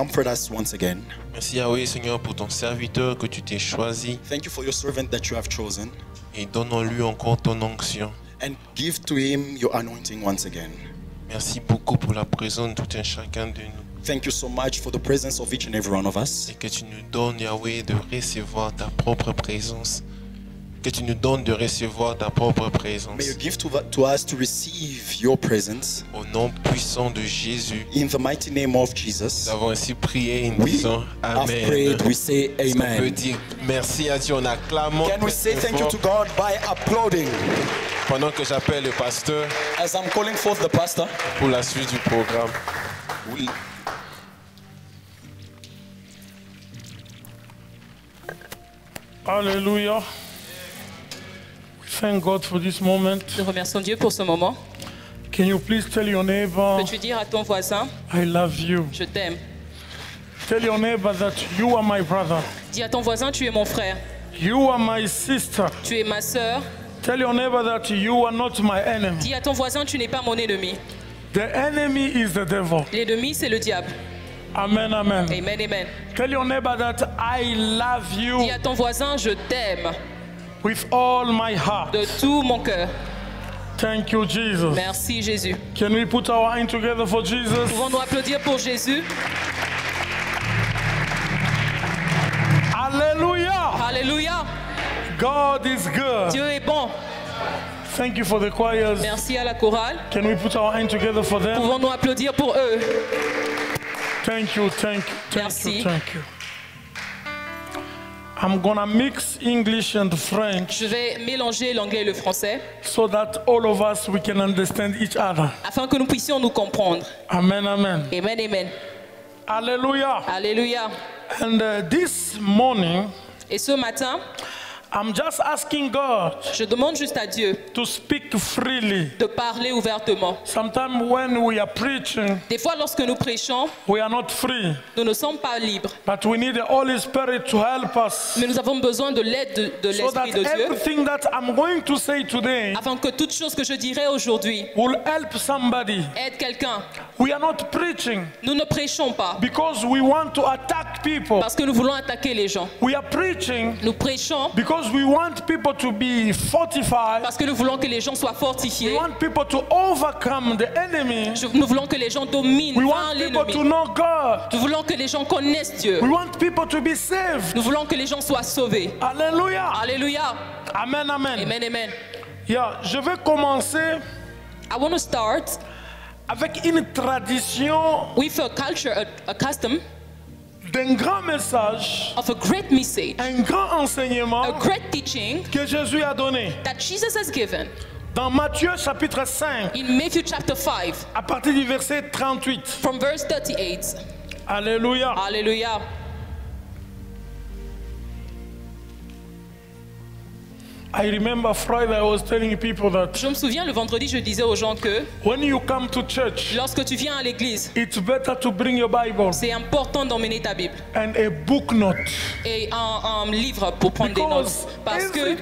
comfort us once again. Merci Yahweh Seigneur pour ton serviteur que tu t'es choisi. Thank you for your servant that you have chosen. Et donne-lui encore ton onction. And give to him your anointing once again. Merci beaucoup pour la présence de tout un chacun de nous. Thank you so much for the presence of each and every one of us. Et que tu nous donnes Yahweh de recevoir ta propre présence. Que tu nous donnes de recevoir ta propre présence. May you give to us to receive your presence. Au nom puissant de Jésus. In the mighty name of Jesus. Nous avons ainsi prié et nous disons Amen. We have prayed, we say Amen. On peut dire merci à Dieu en acclamant. Can we say thank you to God by applauding? Pendant que j'appelle le pasteur. As I'm calling forth the pastor. Pour la suite du programme. Oui. Hallelujah. Thank God for this moment. Nous remercions Dieu pour ce moment. Can you please tell your neighbor, peux-tu dire à ton voisin, I love you. Je t'aime. Tell your neighbor that you are my brother. Dis à ton voisin, tu es mon frère. You are my sister. Tu es ma sœur. Tell your neighbor that you are not my enemy. Dis à ton voisin, tu n'es pas mon ennemi. The enemy is the devil. L'ennemi, c'est le diable. Amen, amen. Amen, amen. Tell your neighbor that I love you. Dis à ton voisin, je t'aime. With all my heart. De tout mon cœur. Thank you, Jesus. Merci, Jésus. Can we put our hands together for Jesus? Pouvons-nous applaudir pour Jésus? Hallelujah. Hallelujah. God is good. Dieu est bon. Thank you for the choirs. Merci à la chorale. Can we put our hands together for them? Pouvons-nous applaudir pour eux? Thank you, thank you, thank Merci. you, thank you. I'm gonna mix English and French. Je vais mélanger l'anglais et le français. So that all of us we can understand each other. Afin que nous puissions nous comprendre. Amen, amen. Amen, amen. Hallelujah. Alléluia. And this morning, et ce matin, I'm just asking God. Je demande juste à Dieu to speak freely. De parler ouvertement. Sometimes when we are preaching, des fois lorsque nous prêchons, we are not free. Nous ne sommes pas libres. But we need the Holy Spirit to help us. Mais nous avons besoin de l'aide de l'Esprit de Dieu. Everything that I'm going to say today, afin que toute chose que je dirai aujourd'hui, will help somebody. Aide quelqu'un. We are not preaching. Nous ne prêchons pas. Because we want to attack people. Parce que nous voulons attaquer les gens. We are preaching. Nous prêchons. Because we want people to be fortified. Parce que nous voulons que les gens soient fortifiés. We want people to overcome the enemy. Nous voulons que les gens dominent l'ennemi. We want people to know God. Nous voulons que les gens connaissent Dieu. We want people to be saved. Nous voulons que les gens soient sauvés. Alléluia. Alléluia. Amen, amen. Amen, amen. Yeah, je vais commencer. I want to start avec une tradition. With a culture, a custom. D'un grand message, of a great message, un grand enseignement, a great teaching que Jésus a donné. That Jesus has given. Dans Matthieu chapitre 5, in Matthew chapter 5, à partir du verset 38. From verse 38. Alléluia. Alléluia. I remember Friday I was telling people that je me souviens le vendredi je disais aux gens que when you come to church, lorsque tu viens à l'église, it's better to bring your Bible. C'est important d'emmener ta Bible. And a book note. Et un livre pour prendre des notes. Parce que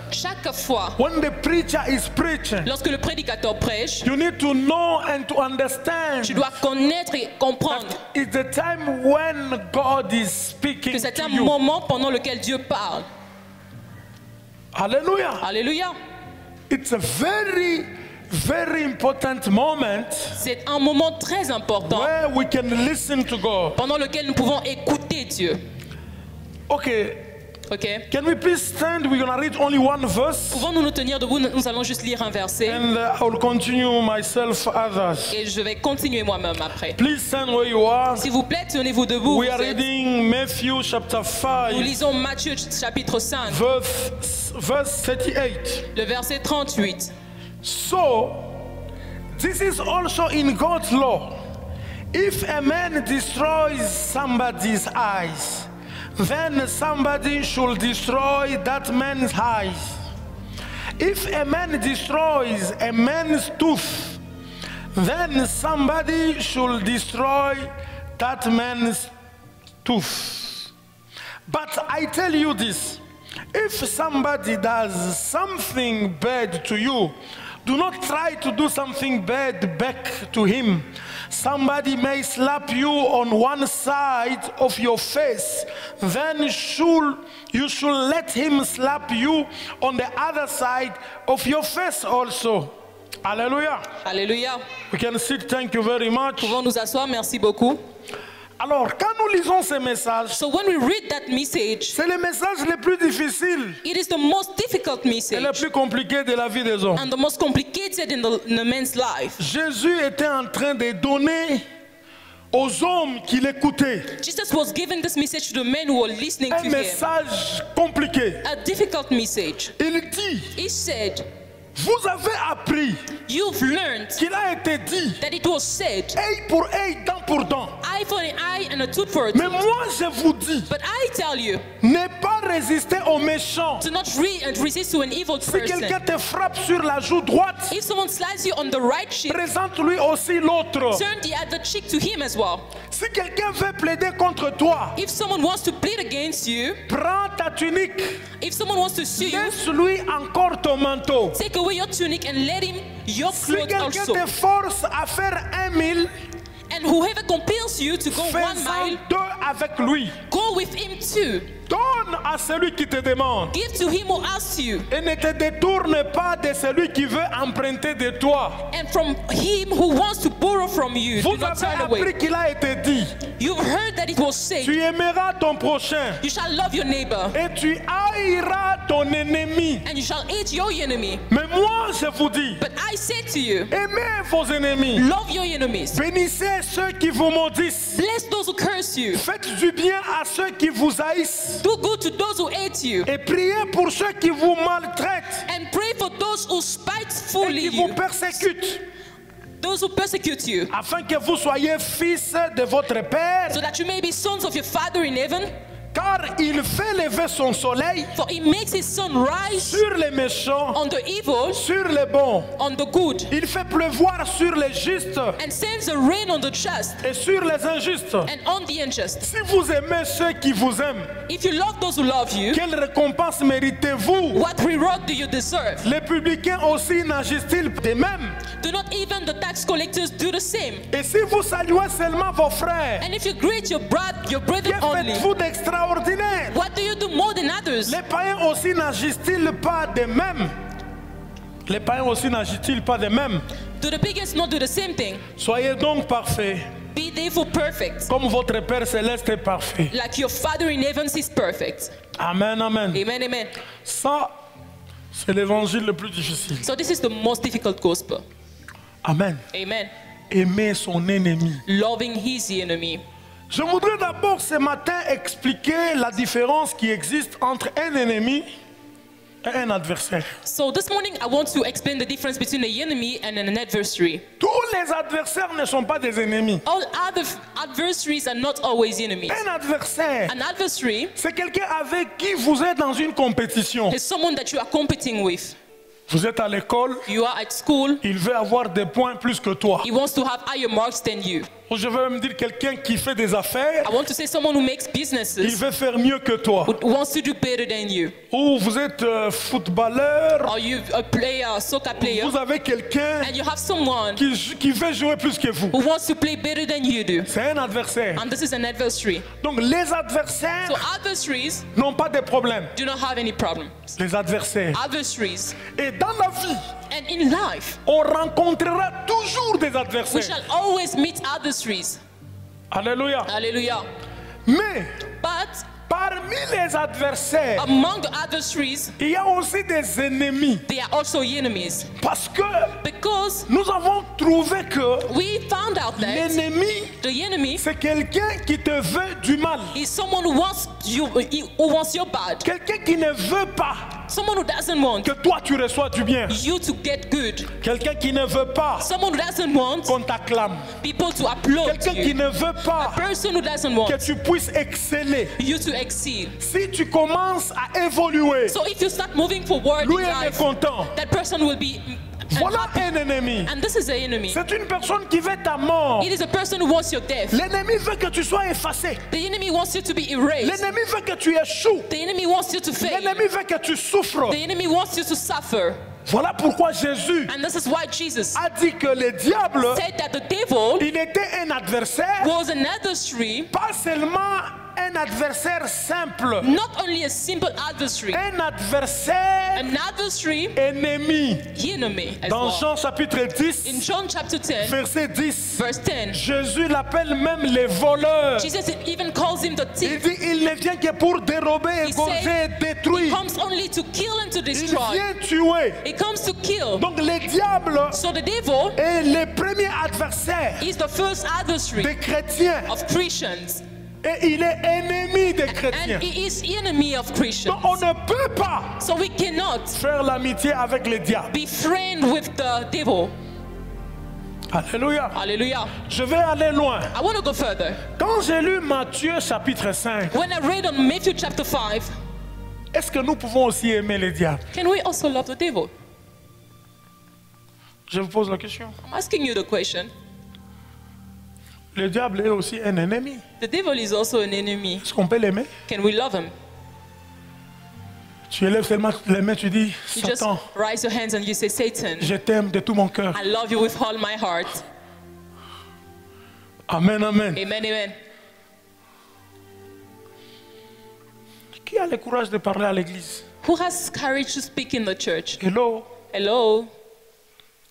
chaque fois, when the preacher is preaching, lorsque le prédicateur prêche, you need to know and to understand. Tu dois connaître et comprendre. It's the time when God is speaking. Que c'est un moment pendant lequel Dieu parle. Alléluia. Alléluia. It's a very, very important moment. C'est un moment très important. Where we can listen to God. Pendant lequel nous pouvons écouter Dieu. Okay. Okay. Can we please stand? We're going to read only one verse. Pouvons-nous nous tenir debout? Nous allons juste lire un verset. And I will continue myself others. Et je vais continuer moi-même après. Please stand where you are. S'il vous plaît, tenez-vous debout. We are reading Matthew chapter 5. Nous lisons Matthieu chapitre 5. Verse 38. Le verset 38. So, this is also in God's law. If a man destroys somebody's eyes, then somebody should destroy that man's eyes. If a man destroys a man's tooth, then somebody should destroy that man's tooth. But I tell you this, if somebody does something bad to you, do not try to do something bad back to him. Somebody may slap you on one side of your face, then you should let him slap you on the other side of your face also. Alléluia. Alléluia. We can sit, thank you very much. Pouvons nous asseoir, merci beaucoup. Alors, quand nous lisons ces messages, So when we read that message, c'est les messages les plus difficiles it is the most difficult et message les plus compliqués de la vie des hommes. and the most complicated in the man's life. Jésus était en train de donner aux hommes qui l'écoutaient Jesus was giving this message to the men who were listening to un him. message compliqué. A difficult message. Il dit, He said, vous avez appris you've learned qu'il a été dit, that it was said, œil pour œil, dent pour dent. eye for an eye and a tooth for a Mais tooth. moi je vous dis, But I tell you, ne pas résister aux méchants. do not resist to an evil Si person. quelqu'un te frappe sur la joue droite, If someone slides you on the right cheek, présente-lui aussi l'autre. turn the other cheek to him as well. Si quelqu'un veut plaider contre toi, If someone wants to plead against you, prends ta tunique, if someone wants to sue you, laisse-lui encore ton manteau. take away your tunic and let him your Si clothes quelqu'un also. te force à faire 1 000, And whoever compels you to go 1 fais-en mile, 2 avec lui. go with him too. Donne à celui qui te demande. Give to him who asks you. Et ne te détourne pas de celui qui veut emprunter de toi. And from him who wants to borrow from you, do Vous not avez turn appris away. qu'il a été dit, You've heard that it was said, tu aimeras ton prochain you shall love your neighbor, et tu haïras ton ennemi. and you shall hate your enemy. Mais moi, je vous dis, But I say to you, aimez vos ennemis. love your enemies. Bénissez ceux qui vous maudissent. Bless those who curse you. Faites du bien à ceux qui vous haïssent. Do good to those who hate you. Et priez pour ceux qui vous maltraitent And pray for those who et spitefully qui vous you, persécutent, those who persecute you, afin que vous soyez fils de votre Père. so that you may be sons of your Father in heaven. Car il fait lever son soleil For he makes his sun rise sur les méchants, on the evil, sur les bons. on the good, Il fait pleuvoir sur les justes and sends a rain on the just et sur les injustes. and on the unjust. Si vous aimez ceux qui vous aiment, If you love those who love you, quelle récompense méritez-vous? what reward do you deserve? Les publicains aussi n'agissent-ils de même? Do not even the tax collectors do the same? Et si vous saluez seulement vos frères, And if you greet your que brethren only, faites-vous d'extraordinaire? what do you do more than others? Les païens aussi n'agissent-ils pas de même? Les païens aussi n'agissent-ils pas de même? Do the pagans not do the same thing? Soyez donc parfaits, Be therefore perfect, comme votre Père céleste est parfait. like your Father in heaven is perfect. Amen, amen. Amen, amen. Ça, c'est l'évangile le plus difficile. So this is the most difficult gospel. Amen. Amen. Aimer son ennemi. Loving his enemy. Je voudrais d'abord ce matin expliquer la différence qui existe entre un ennemi et un adversaire. So this morning I want to explain the difference between an enemy and an adversary. Tous les adversaires ne sont pas des ennemis. All other adversaries are not always enemies. Un adversaire, An adversary c'est quelqu'un avec qui vous êtes dans une compétition. is someone that you are competing with. Vous êtes à l'école, You are at school, il veut avoir des points plus que toi. he wants to have higher marks than you. Ou je veux même dire quelqu'un qui fait des affaires, I want to say someone who makes il businesses, veut faire mieux que toi. who wants to do better than you. Ou vous êtes footballeur, Or you a player, a soccer player, vous avez quelqu'un and you have someone qui veut jouer plus que vous. who wants to play better than you do. C'est un adversaire. And this is an adversary. Donc les adversaires So adversaries n'ont pas de problème. do not have any problem. Les adversaires. Adversaries. Et dans la vie, And in life, on rencontrera toujours des we adversaires. shall always meet adversaries. Alléluia. Hallelujah. Mais But parmi les adversaires, among the adversaries, il y a aussi des ennemis. they are also enemies. Parce que Because nous avons trouvé que we found out that l'ennemi, the enemy c'est quelqu'un qui te veut du mal. is someone who wants your bad. Quelqu'un qui ne veut pas Someone who doesn't want que toi tu reçois du bien. you to get good. Quelqu'un qui ne veut pas Someone who doesn't want qu'on t'acclame. people to applaud Quelqu'un qui you. ne veut pas Person who doesn't want que tu puisses exceller. you to exceed. Si tu commences à évoluer, So if you start moving forward in lui est life, mécontent. that person will be Voilà unhappy. un ennemi. And this is the enemy. C'est une personne qui veut ta mort. It is a person who wants your death. L'ennemi veut que tu sois effacé. The enemy wants you to be erased. L'ennemi veut que tu échoues. The enemy wants you to fail. L'ennemi veut que tu souffres. The enemy wants you to suffer. Voilà pourquoi Jésus And this is why Jesus a dit que le diable, said that the devil il était un adversaire, was an adversary, pas seulement un adversaire simple, not only a simple adversary, un adversaire an adversary, ennemi. enemy as Dans well. Jean chapitre In 10, John chapter 10, verset 10, verse 10, Jésus l'appelle même les voleurs. Jesus even calls him the Il thief. dit, il ne vient que pour dérober, He égorger, said, He détruire. comes only to kill and to Il destroy. vient tuer. He comes to kill. Donc le diable So the devil est le premier adversaire is the first adversary des chrétiens of Christians, et il est ennemi des and chrétiens. he is enemy of Christians. Donc on ne peut pas So we cannot faire l'amitié avec le diable. be friend with the devil. Alléluia. Hallelujah. Je vais aller loin. I want to go further. Quand j'ai lu Matthieu chapitre 5, When I read on Matthew chapter 5, est-ce que nous pouvons aussi aimer le diable? can we also love the devil? Je vous pose la question. I'm asking you the question. Le diable est aussi un ennemi. The devil is also an enemy. Est-ce qu'on peut l'aimer? Can we love him? Tu élèves seulement les mains, tu dis, You just Satan, raise your hands and you say, Satan, je t'aime de tout mon cœur. I love you with all my heart. Amen, amen. Amen, amen. Qui a le courage de parler à l'église? Who has courage to speak in the church? Hello, Hello?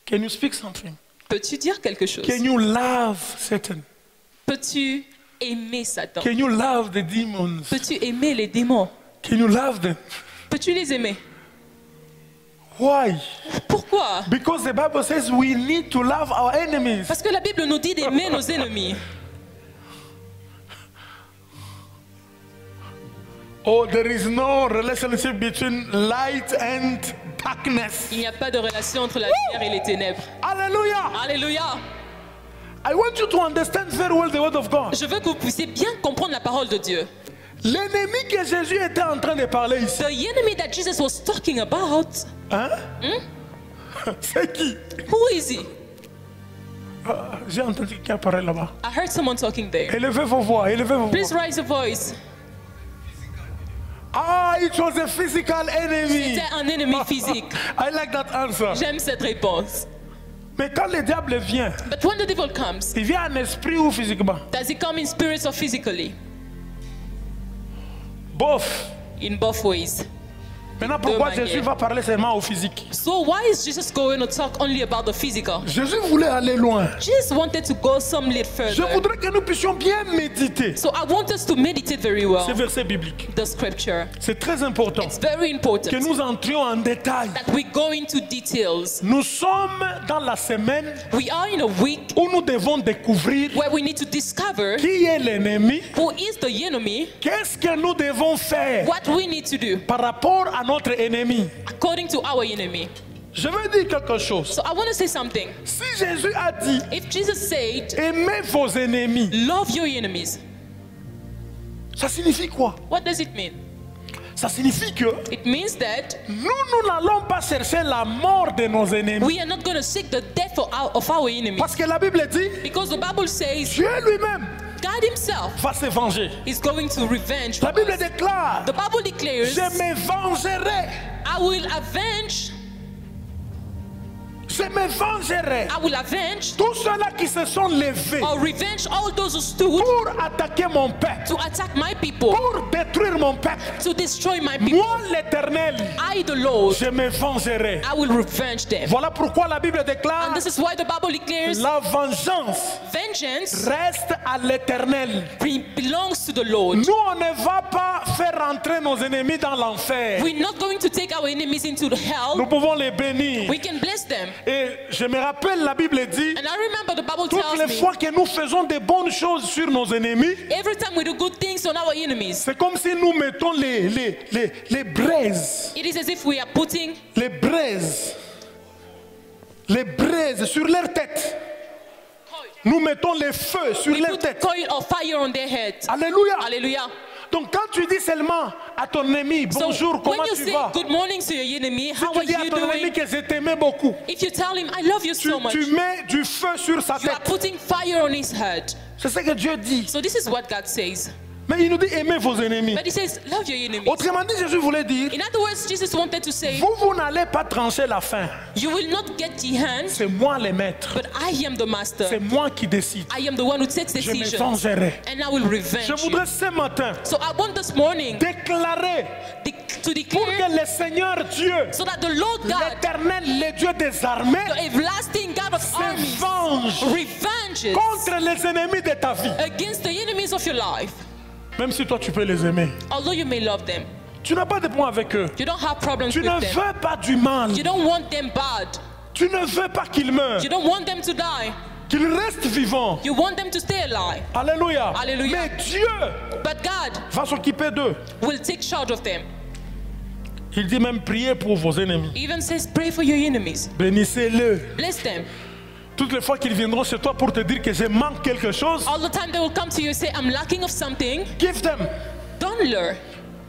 can you speak something? Peux-tu dire quelque chose? Can you love Satan? Peux-tu aimer Satan? Can you love the demons? Peux-tu aimer les démons? Can you love them? Peux-tu les aimer? Why? Pourquoi? Because the Bible says we need to love our enemies. Parce que la Bible nous dit d'aimer nos ennemis. Oh, there is no relationship between light and darkness. Il n'y a pas de relation entre la lumière et les ténèbres. Hallelujah. Alléluia. I want you to understand very well the word of God. Je veux que vous puissiez bien comprendre la parole de Dieu. L'ennemi que Jésus était en train de parler ici, The enemy that Jesus was talking about, hein? C'est qui? who is he? J'ai entendu quelqu'un parler là-bas. I heard someone talking there. Élevez vos voix, élevez vos Please voix. raise your voice. Ah, it was a physical enemy. C'était un ennemi physique. I like that answer. J'aime cette réponse. Mais quand le diable vient, But when the devil comes, il vient en esprit ou physiquement? does he come in spirit or physically? Both. In both ways. Maintenant, pourquoi manières. Jésus va parler seulement au physique? So why is Jesus going to talk only about the physical? Jésus voulait aller loin. Jesus wanted to go some little Je further. voudrais que nous puissions bien méditer So I want us to meditate very well ces versets bibliques. the scripture. C'est très important It's very que important nous entrions en détail. that we go into details. Nous sommes dans la semaine We are in a week où nous devons découvrir where we need to discover qui est l'ennemi, who is the enemy, qu'est-ce que nous devons faire what we need to do par rapport à notre ennemi. according to our enemy. Je veux dire quelque chose. So I want to say something. Si Jésus a dit, If Jesus said, aimez vos ennemis, love your enemies, ça signifie quoi? what does it mean? Ça signifie que It means that nous n'allons pas chercher la mort de nos ennemis. we are not going to seek the death of our enemies. Parce que la Bible dit, Because the Bible says Dieu lui-même God himself va se venger. is going to revenge. La from Bible us. déclare, The Bible declares, je me vengerai. I will avenge, Je me vengerai. I will avenge Tous ceux-là qui se sont levés or revenge all those who stood pour attaquer mon peuple, to attack my people, pour détruire mon peuple, to destroy my people. moi l'Éternel, I, the Lord, je me vengerai. I will revenge them. Voilà pourquoi la Bible And déclare, this is why the Bible declares la vengeance vengeance reste à l'Éternel. belongs to the Lord. Nous, on ne va pas faire rentrer nos ennemis dans l'enfer. We're not going to take our enemies into the Nous hell. pouvons les bénir. We can bless them. Et je me rappelle, la Bible dit, And I remember the Bible toutes tells les me, fois que nous faisons des bonnes choses sur nos ennemis, every time we do good things on our enemies, c'est comme si nous mettons les braises, it is as if we are putting les braises sur leur tête. Nous mettons les feux sur we leur put tête. coil of fire on their head. Alléluia. Hallelujah. Donc quand tu dis seulement à ton ennemi, bonjour, So when comment you tu say vas? good morning to your enemy, Si how tu are dis à you ton ennemi doing? que je t'aimais beaucoup, If you tell him, I love you so much, tu mets du feu sur sa you are tête. putting fire on his head. C'est ce que Dieu dit. So this is what God says. Mais il nous dit aimez vos ennemis. But he says, love your enemies. Autrement dit, Jésus voulait dire, In other words, Jesus wanted to say, vous n'allez pas trancher la fin. you will not get the hands, C'est moi le maître. but I am the master. C'est moi qui décide. I am the one who takes Je me decisions. vengerai. And I will revenge Je you. voudrais ce matin So I want this morning déclarer to pour declare que le Seigneur Dieu, so that the Lord God, l'éternel, le Dieu des armées, the everlasting God of se armies, venge revenges contre les ennemis de ta vie. against the enemies of your life. Même si toi tu peux les aimer. Although you may love them, Tu n'as pas de point avec eux. you don't have problems Tu with ne them. veux pas du mal. You don't want them bad. Tu ne veux pas qu'ils meurent. You don't want them to die. Qu'ils restent vivants. You want them to stay alive. Alléluia. Alléluia. Mais Dieu But God va s'occuper d'eux. will take charge of them. Il dit même priez pour vos ennemis. He even says, pray for your enemies. Bénissez-le. Bless them. Toutes les fois qu'ils viendront chez toi pour te dire que je manque quelque chose, All the time they will come to you and say, I'm lacking of something. give them. Donne-leur.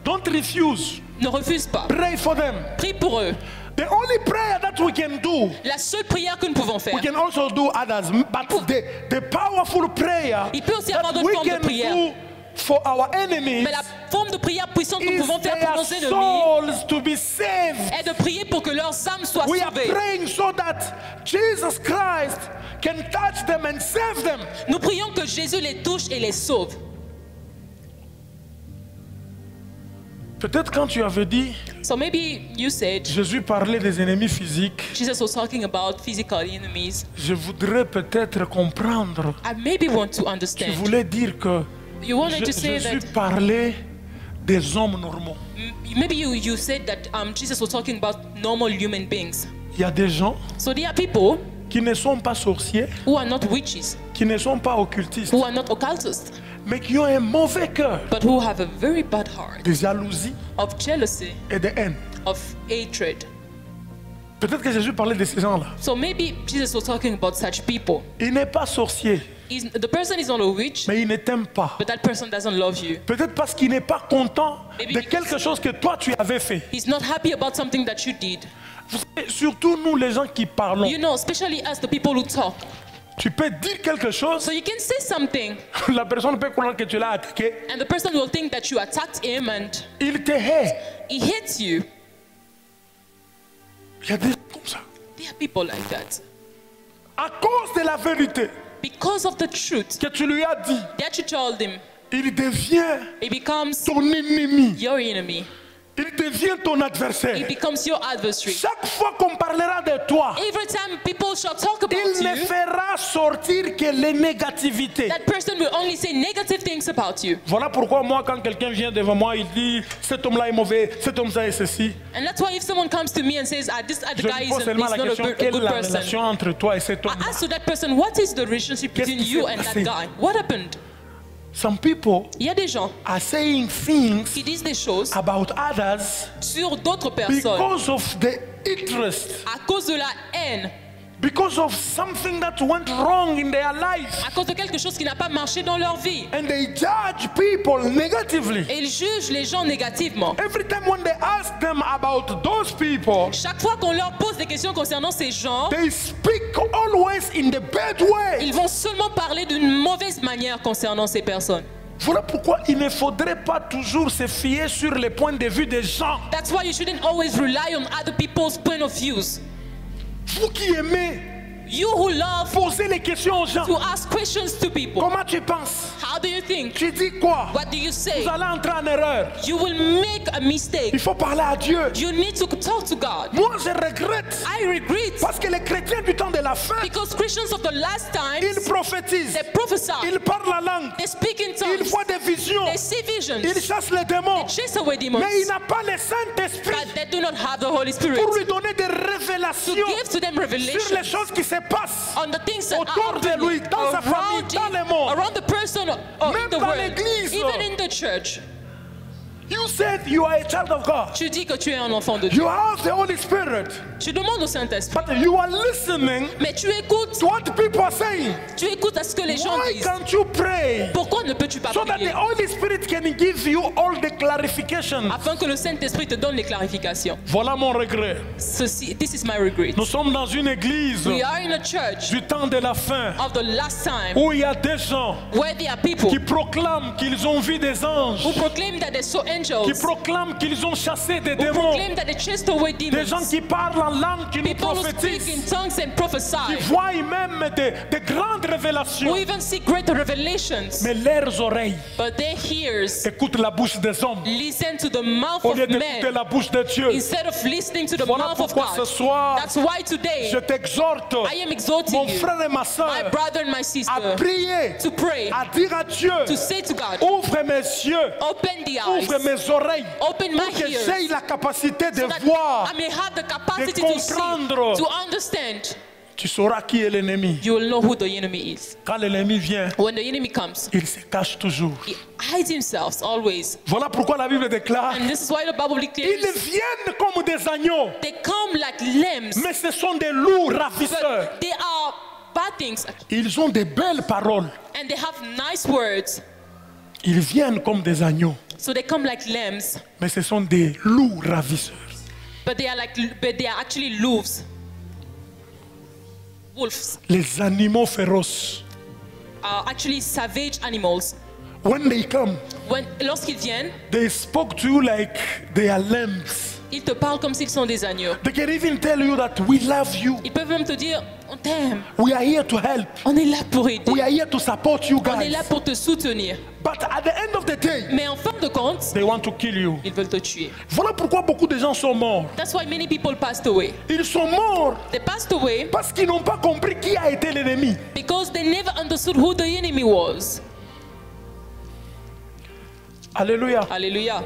Don't refuse. Ne refuse pas. Pray for them. Prie pour eux. The only prayer that we can do, La seule prière que nous pouvons faire. we can also do others, but the powerful prayer Il peut aussi avoir that d'autres we formes de can prière. do for our enemies Mais la forme de prière puissante que nous is pouvons faire their pour nos ennemis souls to be saved. est de prier pour que leurs âmes soient We are sauvées. praying so that Jesus Christ can touch them and save them. Nous prions que Jésus les touche et les sauve. Peut-être quand tu avais dit, So maybe you said, Jésus parlait des ennemis physiques, Jesus was talking about physical enemies. je voudrais peut-être comprendre. I maybe want to Tu understand. voulais dire que You wanted to say Jésus that, parlait des hommes normaux. maybe you said that Jesus was talking about normal human beings. Il y a des gens So there are people qui ne sont pas sorciers, who are not witches, qui ne sont pas occultistes, who are not occultists, mais qui ont un mauvais cœur but who have a very bad heart de jalousie of jealousy, et de haine. of hatred. Peut-être que Jésus parlait de ces gens-là. So maybe Jesus was talking about such people. Il n'est pas sorcier, The person is not a witch, mais il ne t'aime pas. but that person doesn't love you. Peut-être parce qu'il n'est pas content de quelque chose que toi tu avais fait. He's not happy about something that you did. Vous savez, surtout nous les gens qui parlons, You know, especially us, the people who talk. tu peux dire quelque chose, So you can say something, la personne peut croire que tu l'as attaqué, and the person will think that you attacked him and il te hait. he hates you. Il y a des gens comme ça. There are people like that. À cause de la vérité Because of the truth que tu lui as dit, that you told him, il devient he becomes ton ennemi. your enemy. Il devient ton He adversaire. becomes your adversary. Chaque fois qu'on parlera de toi, Every time people shall talk about il ne you, fera sortir que les négativités. that person will only say negative things about you. Voilà pourquoi moi, quand quelqu'un vient devant moi, il dit cet homme-là est mauvais, cet homme-là est ceci. And that's why if someone comes to me and says, this other Je guy lui is pose seulement la not question, a quelle est good la person, relation entre toi et cet I homme-là? ask to that person, what is the relationship Qu'est-ce between qui you s'est and passé? that guy? What happened? Some people Il y a des gens are saying things qui disent des choses about others sur d'autres personnes because of the interest, à cause de la haine, because of something that went wrong in their life. à cause de quelque chose qui n'a pas marché dans leur vie. And they judge people negatively. Et ils jugent les gens négativement. Every time when they ask them about those people, Chaque fois qu'on leur pose des questions concernant ces gens, they speak always in the bad way. ils vont seulement parler d'une mauvaise manière concernant ces personnes. Voilà pourquoi il ne faudrait pas toujours se fier sur les points de vue des gens. That's why you shouldn't always rely on other people's point of views. Vous qui aimez You who love poser les questions aux gens, to ask questions to people. comment tu penses? How do you think? Tu dis quoi? What do you say? Vous allez entrer en erreur. You will make a mistake. Il faut parler à Dieu. You need to talk to God. Moi, je regrette I regret parce que les chrétiens du temps de la fin, because Christians of the last times, ils prophétisent, they prophesy, ils parlent la langue, they speak in ils tongues, voient des visions, they see visions, ils chassent les démons, chase away demons, mais ils n'ont pas le Saint-Esprit but they do not have the Holy Spirit pour lui donner des to révélations give to them sur les revelation choses qui se passent. on the things that Autour are de lui, happening dans sa famille, around dans him, le monde. around the person or Même in the dans world, l'église. even in the church. You said you are a child of God. Tu dis que tu es un enfant de Dieu. You have the Holy Spirit, Tu demandes au Saint-Esprit, but you are listening mais tu écoutes to what people are saying. à ce que les gens Why disent. can't you pray? Pourquoi ne peux-tu pas So that prier? the Holy Spirit can give you all the clarifications. Afin que le Saint-Esprit te donne les clarifications. Voilà mon regret. This is my regret. Nous sommes dans une église We are in a church du temps de la fin of the last time où il y a des gens where there are people qui proclament qu'ils ont vu des anges, who proclaim that they saw qui angels, proclament qu'ils ont chassé des who démons, proclaim that they chased away des gens demons, qui parlent en langue, qui nous people who speak in prophétisent, tongues and qui prophesy, voient même des grandes révélations. who even see great revelations, Mais leurs oreilles but their ears écoutent la bouche des hommes listen to the mouth au of lieu d'écouter men la bouche de Dieu. instead of listening to the Voilà mouth of pourquoi ce God. soir, That's why today je t'exhorte, I am exhorting mon you, frère et ma my soeur, brother and my à sister, prier, to pray, à dire à Dieu, to say to God, ouvre mes yeux, open the ouvre eyes, mes oreilles, open my pour que ears, j'aie la capacité de so that voir. I may have the capacity de to see, comprendre. to understand. Tu sauras qui est l'ennemi. You will know who the enemy is. Quand l'ennemi vient, When the enemy comes, il se cache toujours. he hides himself always. Voilà pourquoi la Bible déclare, And this is why the Bible ils declares viennent comme des agneaux, they come like lambs, mais ce sont des loups ravisseurs. but they are bad things. Ils ont des belles paroles. And they have nice words. Ils viennent comme des agneaux, So they come like lambs, mais ce sont des loups ravisseurs. but they are actually wolves. Wolves Les animaux féroces. are actually savage animals. When they come, Lorsqu'ils viennent, they spoke to you like they are lambs. ils te parlent comme s'ils sont des agneaux. They can even tell you that we love you. Ils peuvent même te dire, on t'aime, We are here to help. on est là pour aider, We are here to support you on est là guys. pour te soutenir. But at the end of the day, Mais en fin de compte, they want to kill you. ils veulent te tuer. Voilà pourquoi beaucoup de gens sont morts. That's why many people passed away. Ils sont morts They passed away parce qu'ils n'ont pas compris qui a été l'ennemi. because they never understood who the enemy was. Alléluia. Hallelujah.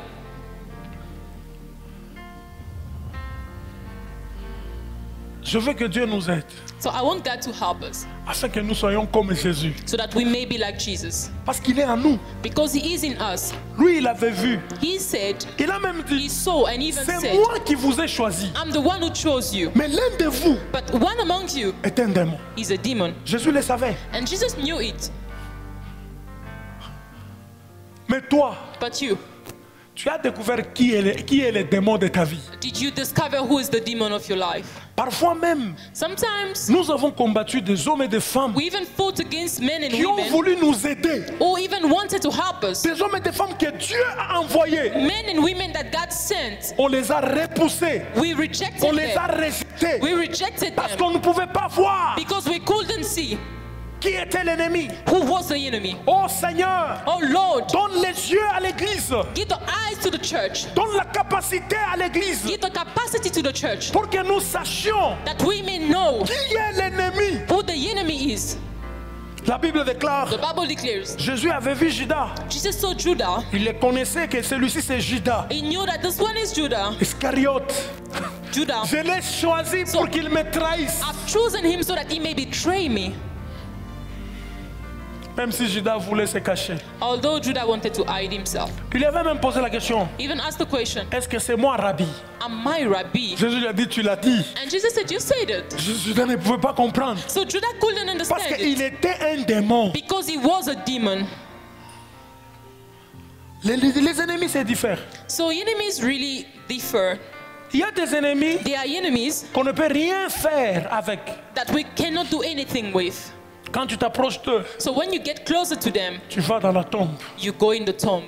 Je veux que Dieu nous aide So I want God to help us afin que nous soyons comme Jésus. so that we may be like Jesus. Parce qu'il est en nous. Because he is in us. Lui, il avait vu. He said, Il a même he dit, saw and even c'est said, moi qui vous ai choisi. I'm the one who chose you. Mais l'un de vous But one among you est un démon. is a demon. Jésus le savait. And Jesus knew it. Mais toi, But you, tu as découvert qui est le démon de ta vie. did you discover who is the demon of your life? Parfois même, Sometimes nous avons combattu des hommes et des femmes we even fought against men and qui ont women voulu nous aider. who even wanted to help us. Des hommes et des femmes que Dieu a envoyés. Men and women that God sent, On les a repoussés. we rejected On les a them. rejetés. We rejected Parce them qu'on ne pouvait pas voir because we couldn't see qui était l'ennemi. who was the enemy. Oh Seigneur, Oh Lord, donne les yeux à l'église. give the eyes to the church. Donne la capacité à l'église Give the capacity to the church pour que nous sachions that we may know qui est l'ennemi. who the enemy is. La Bible déclare, The Bible declares Jésus avait vu Judas. Jesus saw Judah. Il le connaissait que celui-ci c'est Judas. He knew that this one is Judah. Iscariote. Judah. Je l'ai choisi pour qu'il me trahisse. I've chosen him so that he may betray me. Même si Judas voulait se cacher. Although Judah wanted to hide himself. Il avait même posé la question, Even asked the question, est-ce que c'est moi, Rabbi? am I Rabbi? Jésus lui a dit, tu l'as dit. And Jesus said, you said it. Judas ne pouvait pas comprendre. So Judah couldn't Parce understand qu'il it était un démon. because he was a demon. Les ennemis, c'est différent. So enemies really differ. Il y a des ennemis They are enemies qu'on ne peut rien faire avec. that we cannot do anything with. Quand tu t'approches d'eux, So when you get closer to them, tu vas dans la tombe. you go in the tomb.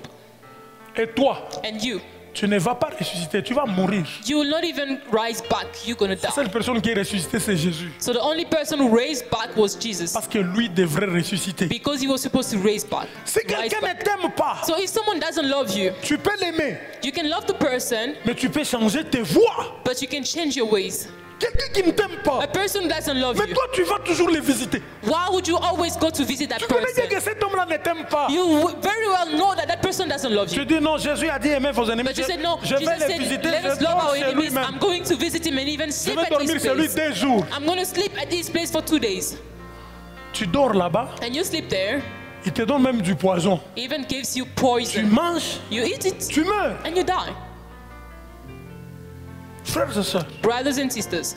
Et toi, And you tu ne vas pas ressusciter, tu vas mourir. will not even rise back. You're going to La seule die. personne qui est ressuscitée, c'est Jésus. So the only person who raised back was Jesus Parce que lui devrait ressusciter. because he was supposed to raise back. Si Rise quelqu'un ne back. t'aime pas, So if someone doesn't love you, tu peux l'aimer, you can love the person, mais tu peux changer tes voies. but you can change your ways. Quelqu'un qui ne t'aime pas, A person who doesn't love mais you, toi tu vas toujours les visiter. why would you always go to visit that Tu connais bien que person? cet homme-là ne t'aime pas. You very well know that that person doesn't love Tu you. dis non, Jésus a dit aimez vos ennemis. But you said no. Je Jesus vais les said, visiter, let us je love dors our chez enemies. I'm lui-même. going to visit him and even Je sleep vais at dormir his chez lui place. 2 jours. I'm going to sleep at his place for 2 days. Tu dors là-bas, And you sleep there. il te donne même du poison. He even gives you Tu poison. manges, You eat it tu meurs. and you die. Frères et sœurs, Brothers and sisters,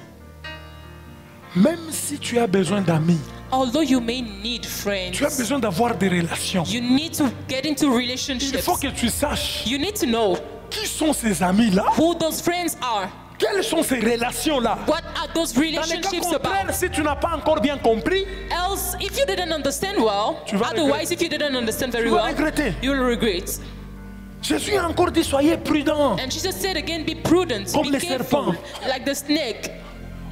même si tu as besoin d'amis, Although you may need friends, tu as besoin d'avoir des relations. you need to get into Il relationships. faut que tu saches You need to know qui sont ces amis-là, who those friends are. quelles sont ces relations-là. What are those Dans les cas relationships contraires, about? si tu n'as pas encore bien compris, Else, if you didn't understand well, Tu vas otherwise, if you didn't understand very tu vas well, regretter. you'll regret. Jésus a encore dit soyez prudents. And Jesus said again, be prudent, Comme be les careful, serpents. like the snake.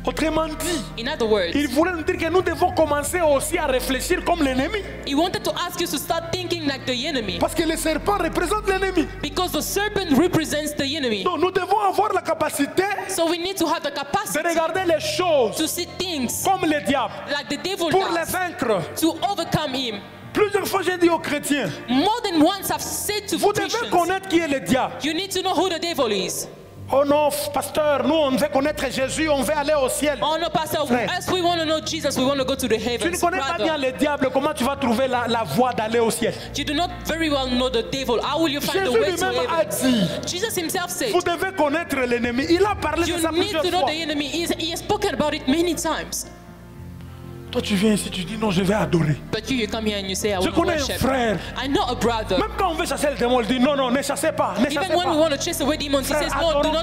Autrement dit, In other words, il voulait nous dire que nous devons commencer aussi à réfléchir comme l'ennemi. he wanted to ask you to start thinking like the enemy, Parce que les serpents représentent l'ennemi. because the serpent represents the enemy. Donc nous devons avoir la capacité So we need to have the de capacity regarder les choses to see things comme le diable like the devil pour les does, vaincre. to overcome him. Plusieurs fois j'ai dit aux chrétiens, More than once I've said to vous devez Christians, connaître qui est le diable. you need to know who the devil is. Oh non, pasteur, nous on veut connaître Jésus, on veut aller au ciel. Oh no, Pastor, Frère. as we want to know Jesus, we want to go to the Tu ne heavens. connais pas bien Brother, le diable, comment tu vas trouver la voie d'aller au ciel? you do not very well know the devil. How will you find the Jésus way to lui-même a heaven? dit, Jesus himself said, vous devez connaître l'ennemi. Il a parlé de you ça need plusieurs to know fois. the enemy. He has spoken about it many times. Toi tu viens ici, tu dis non, je vais adorer. But you come here and you say, I Je will connais un worship. frère. I know a brother. Même quand on veut chasser le démon, il dit non, non, ne chassez pas, ne chassez Even when we pas. want to chase away demons, he Frère, says, no, do adorons. not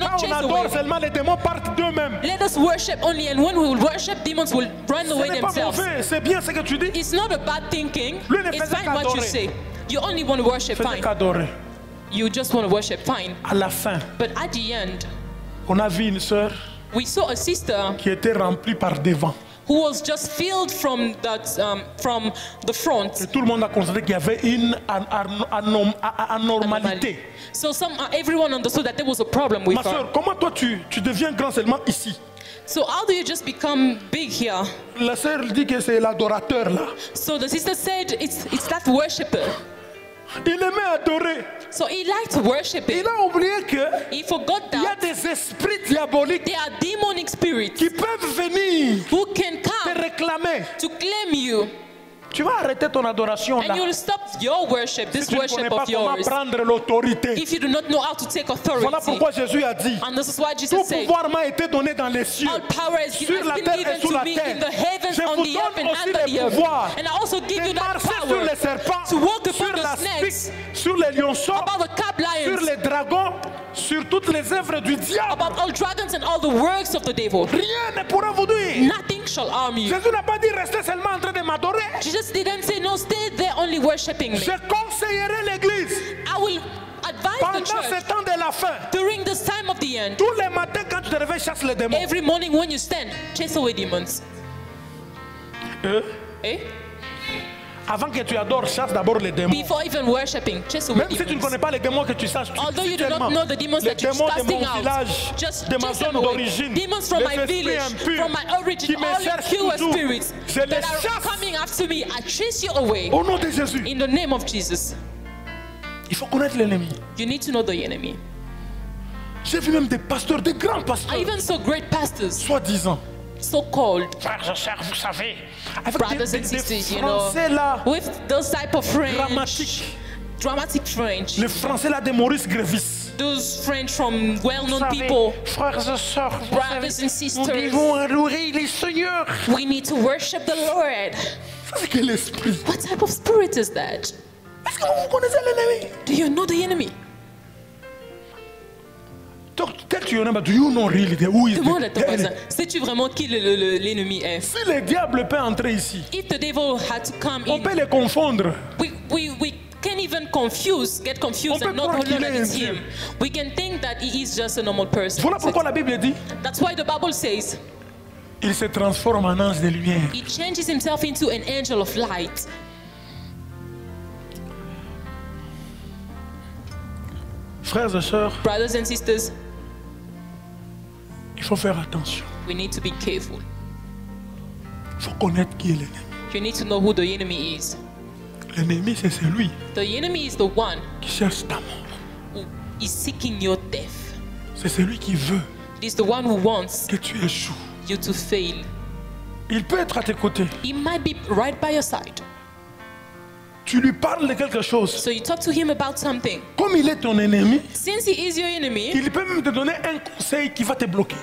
Quand chase on adore away. seulement, les démons partent d'eux-mêmes. Let us worship only, and when we will worship, demons will run Ce away n'est pas themselves. mauvais, c'est bien ce que tu dis. It's not a bad thinking. Lui ne It's faisait fine what you qu'adorer. say. You only want to worship, Faites fine. qu'adorer. You just want to worship, fine. À la fin, But at the end, on a vu une sœur we saw a sister qui était remplie par devant. who was just filled from the front. Et tout le monde a constaté qu'il y avait une anormalité. So everyone understood that there was a problem with Ma her. soeur, comment toi tu deviens grand seulement ici? So how do you just become big here? La sœur dit que c'est l'adorateur là. So the sister said it's that worshipper. Il aimait adorer. So he liked worshiping. Il a oublié que He forgot il y a that des esprits diaboliques there are demonic spirits qui peuvent venir who can te come réclamer. to claim you, Tu vas arrêter ton adoration and là. you'll stop your worship, Si this tu ne connais worship pas of comment yours, prendre l'autorité. if you do not know how to take Voilà authority. pourquoi Jésus a dit, And this is why tout Jesus said, pouvoir m'a été donné dans les cieux, all power has sur la been terre et given sous to la me terre. in the heavens, Je on vous the earth, donne and aussi under le the earth. pouvoir And I also give de you that marcher sur power les serpents, to walk sur upon the la snakes, sphixe, sur les lionceaux, about the cab sur lions, les dragons, sur toutes les œuvres du diable. about all dragons and all the works of the devil. Rien ne pourra vous dire. Nothing shall harm you. Jésus n'a pas dit rester seulement en train de m'adorer. Jesus didn't say, no, stay there only worshiping me. Je conseillerai l'église I will advise pendant the ce church temps de la fin. during this time of the end. Tous les matins quand tu te réveilles, chasse les démons. Every morning when you stand, chase away demons. Eh? Avant que tu adores, chasse d'abord les démons. Before even worshiping, chase away Même si tu ne demons. connais pas les démons que tu saches, Although you do tellement. not know the demons Les that you're démons de casting mon out, village, just de ma chase them zone away. d'origine, Demons from les my esprits village, impurs from my origin, qui me all cherchent pure toujours, spirits je les that are chasse. coming after me, I chase you away Au nom de Jésus, in the name of Jesus. il faut connaître l'ennemi. You need to know the enemy. J'ai vu même des pasteurs, des grands I pasteurs, even saw great pastors, soi-disant. so-called Frères et sœurs, vous savez, avec brothers des and sisters, you know, Français là, with those type of French, dramatiques. dramatic French, Les Français là de Maurice Grévis. those French from Vous well-known savez, people. frères et sœurs, vous Brothers savez, and nous sisters, devons adorer les seigneurs. we need to worship the Lord. Ça c'est quel esprit? What type of spirit is that? Est-ce que vous connaissez l'ennemi? Do you know the enemy? Tell to your neighbor, do you know really who is Demande à ton the voisin, enemy? sais-tu vraiment qui l'ennemi est? Si le diable peut entrer ici, If the devil had to come on peut in, les confondre. we can even get confused On and peut not croire know qu'il that est it's un him. We can think that he is just a normal person. Voilà pourquoi la Bible dit, That's why the Bible says il se transforme en ange de lumière. he changes himself into an angel of light. Frères et sœurs, Brothers and sisters, il faut faire attention. we need to be careful. Il faut connaître qui est l'ennemi. You need to know who the enemy is. L'ennemi, c'est celui The enemy is the one qui cherche ta mort. who is seeking your death. C'est celui qui veut It is the one who wants que tu échoues. you to fail. Il peut être à tes côtés, He might be right by your side, Tu lui parles de quelque chose. So you talk to him about something. Comme il est ton ennemi, Since he is your enemy, il peut même te donner un conseil qui va te bloquer.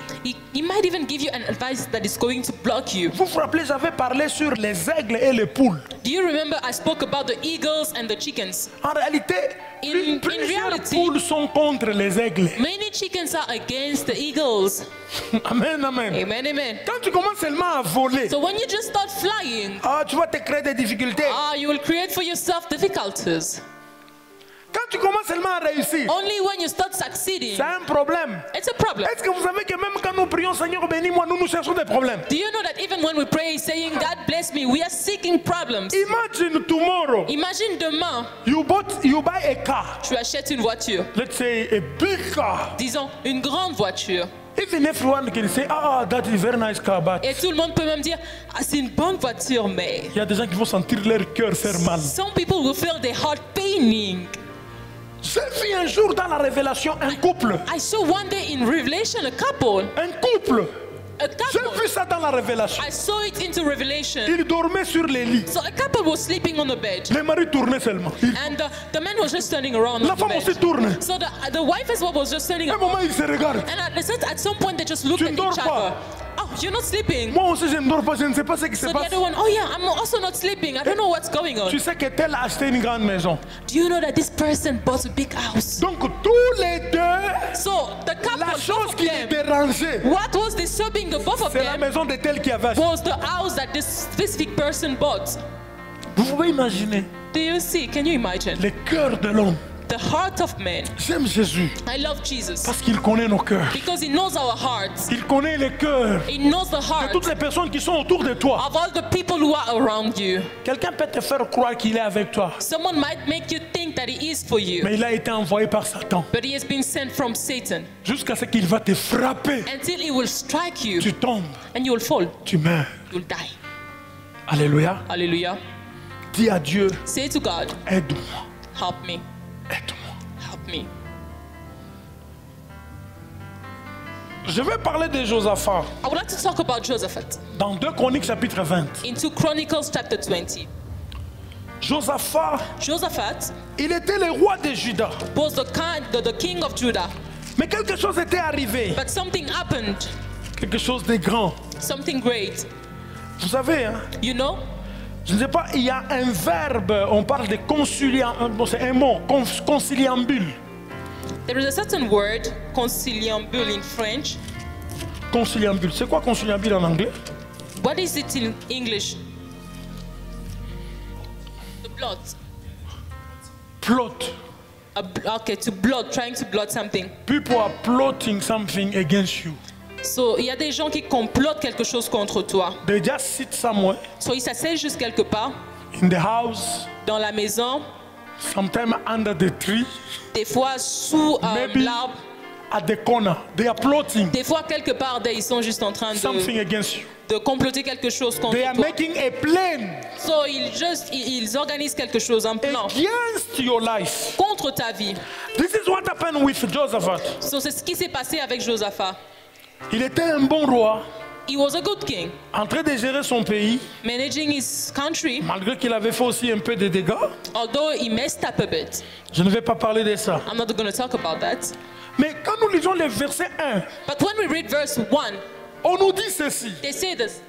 he might even give you an advice that is going to block you. Vous vous rappelez, j'avais parlé sur les aigles et les poules. Do you remember I spoke about the eagles and the chickens? En réalité, In plusieurs reality, poules sont contre les aigles. Many chickens are against the eagles. Amen, amen. Amen, amen. Quand tu commences seulement à voler, So when you just start flying, tu vas te créer des difficultés. you will create for yourself difficulties. Quand tu commences seulement à réussir, Only when you start succeeding, c'est un problème. it's a problem. Est-ce que vous savez que même quand nous prions Seigneur bénis-moi, nous cherchons des problèmes? Do you know that even when we pray saying God bless me, we are seeking problems? Imagine tomorrow, Imagine demain, you buy a car. tu achètes une voiture, Let's say a big car. disons une grande voiture, Even everyone can say, that is a very nice car, but et tout le monde peut même dire, c'est une bonne voiture, mais il y a des gens qui vont sentir leur cœur faire mal. some people will feel their heart paining. J'ai vu un jour dans la révélation un couple. I saw one day in Revelation a couple. Un couple. A J'ai couple. vu ça dans la révélation. I saw it into Revelation. Ils dormaient sur les lits. So a couple was sleeping on the bed, Les maris tournaient seulement. and the man was just turning around La on the femme aussi bed. tourne. So the wife as well was just turning À un around. moment, ils se regardent. And at some point they just looked Tu at ne dors each pas. other. Oh, you're not sleeping. Moi aussi, je ne dors pas. Je ne sais pas ce qui se So the passe. other one, oh yeah, I'm also not sleeping. I don't know what's going on. Tu sais que tel a acheté une grande maison. Do you know that this person bought a big house? Donc, tous les deux, So the couple, la both chose of qui les them, dérangeait, what was disturbing the both of c'est la them maison de tel qui avait acheté. was the house that this specific person bought. Vous pouvez imaginer Do you see? Can you imagine? le cœur de l'homme. The heart of man. J'aime Jésus I love Jesus parce qu'il connaît nos cœurs. because he knows our hearts. Il connaît les cœurs He knows the de heart toutes les personnes qui sont autour de toi. of all the people who are around you. Quelqu'un peut te faire croire qu'il est avec toi, Someone might make you think that he is for you, mais il a été envoyé par Satan but he has been sent from Satan jusqu'à ce qu'il va te frapper. until he will strike you Tu tombes, and you will fall. tu meurs. You will die. Alléluia. Hallelujah. Dis à Dieu, Say to God, aide-moi, help me, aide-moi. help me. Je vais parler de Josaphat I would like to talk about Josaphat dans 2 Chroniques chapitre 20. in 2 Chronicles chapter 20. Josaphat, Josaphat il était le roi de Juda. was the king of Judah, Mais quelque chose était arrivé, but something happened, quelque chose de grand. something great. Vous savez, hein, You know, je ne sais pas, il y a un verbe, on parle de conciliambule, c'est un mot, conciliambule. there is a certain word, conciliambule in French. Conciliambule, c'est quoi conciliambule en anglais? What is it in English? The blot. Plot. Okay, to blot, trying to blot something. People are plotting something against you. So, il y a des gens qui complotent quelque chose contre toi. They just sit somewhere So, ils s'asseyent juste quelque part, in the house, dans la maison, sometimes under the tree, des fois sous maybe l'arbre, at the corner. They are plotting des fois quelque part, ils sont juste en train something against you. de comploter quelque chose contre They are toi. making a plan So, ils organisent quelque chose, un plan, against your life. contre ta vie. This is what happened with Josaphat. So, c'est ce qui s'est passé avec Josaphat. Il était un bon roi, He was a good king, en train de gérer son pays, managing his country, malgré qu'il avait fait aussi un peu de dégâts. although he messed up a bit. Je ne vais pas parler de ça. I'm not going to talk about that. Mais quand nous lisons le verset 1, But when we read verse 1, on nous dit ceci. they say this.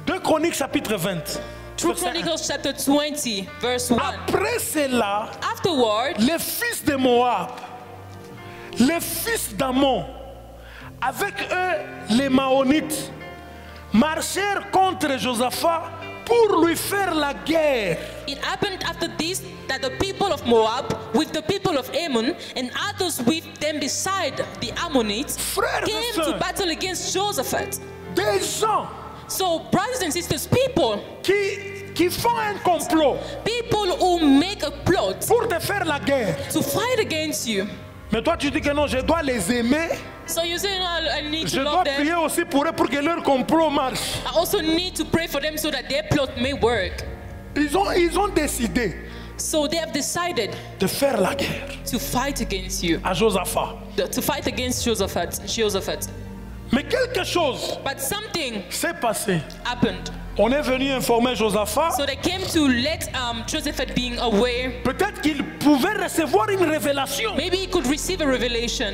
2 Chroniques chapitre 20. 2 verset 1. Chronicles chapter 20, verse 1. Après cela, Afterward, les fils de Moab, les fils d'Ammon, avec eux les Maonites, marchèrent contre Josaphat pour lui faire la guerre. it happened after this that the people of Moab with the people of Ammon and others with them beside the Ammonites Frères et came to sœurs, battle against Josaphat. des gens So, brothers and sisters, people qui font un complot who make a plot pour te faire la guerre. to fight against you. Mais toi tu dis que non, je dois les aimer, So you say, no, I need je to dois love them. prier aussi pour eux pour que leur complot marche. I also need to pray for them so that their plot may work. Ils ont décidé So they have decided de faire la guerre to fight against you, à Josaphat. to fight against Josaphat. Mais quelque chose But something s'est passé happened On est venu informer Josaphat. So they came to let Josephat being aware. Peut-être qu'il pouvait recevoir une révélation. Maybe he could receive a revelation.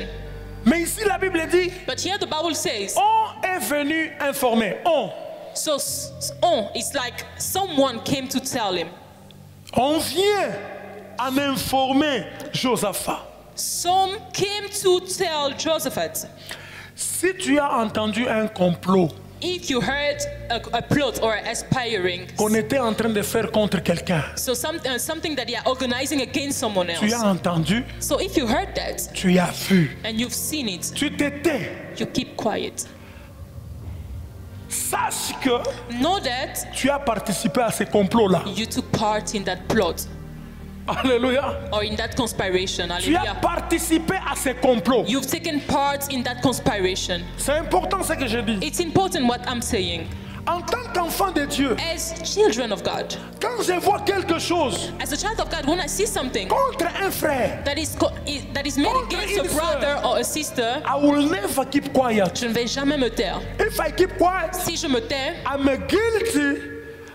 Mais ici, la Bible dit, But here the Bible says, on est venu informer. so it's like someone came to tell him. On vient en informer Josaphat. Some came to tell Josaphat. Si tu as entendu un complot If you heard a plot or aspiring, qu'on était en train de faire contre quelqu'un, so something that they are organizing against someone tu as else. entendu, So if you heard that tu as vu, and you've seen it, tu t'étais. you keep quiet. Sache que Know that tu as participé à ce complot-là. you took part in that plot Alléluia. or in that conspiration. Tu as Hallelujah. participé à ce complot. You've taken part in that conspiration. C'est important ce que je dis. It's important what I'm saying. En tant qu'enfant de Dieu, As children of God, quand je vois quelque chose as a child of God, when I see something contre un frère, that is made Contre against a une brother or a sister, I will never keep quiet. je ne vais jamais me taire. If I keep quiet, Si je me tais, I'm guilty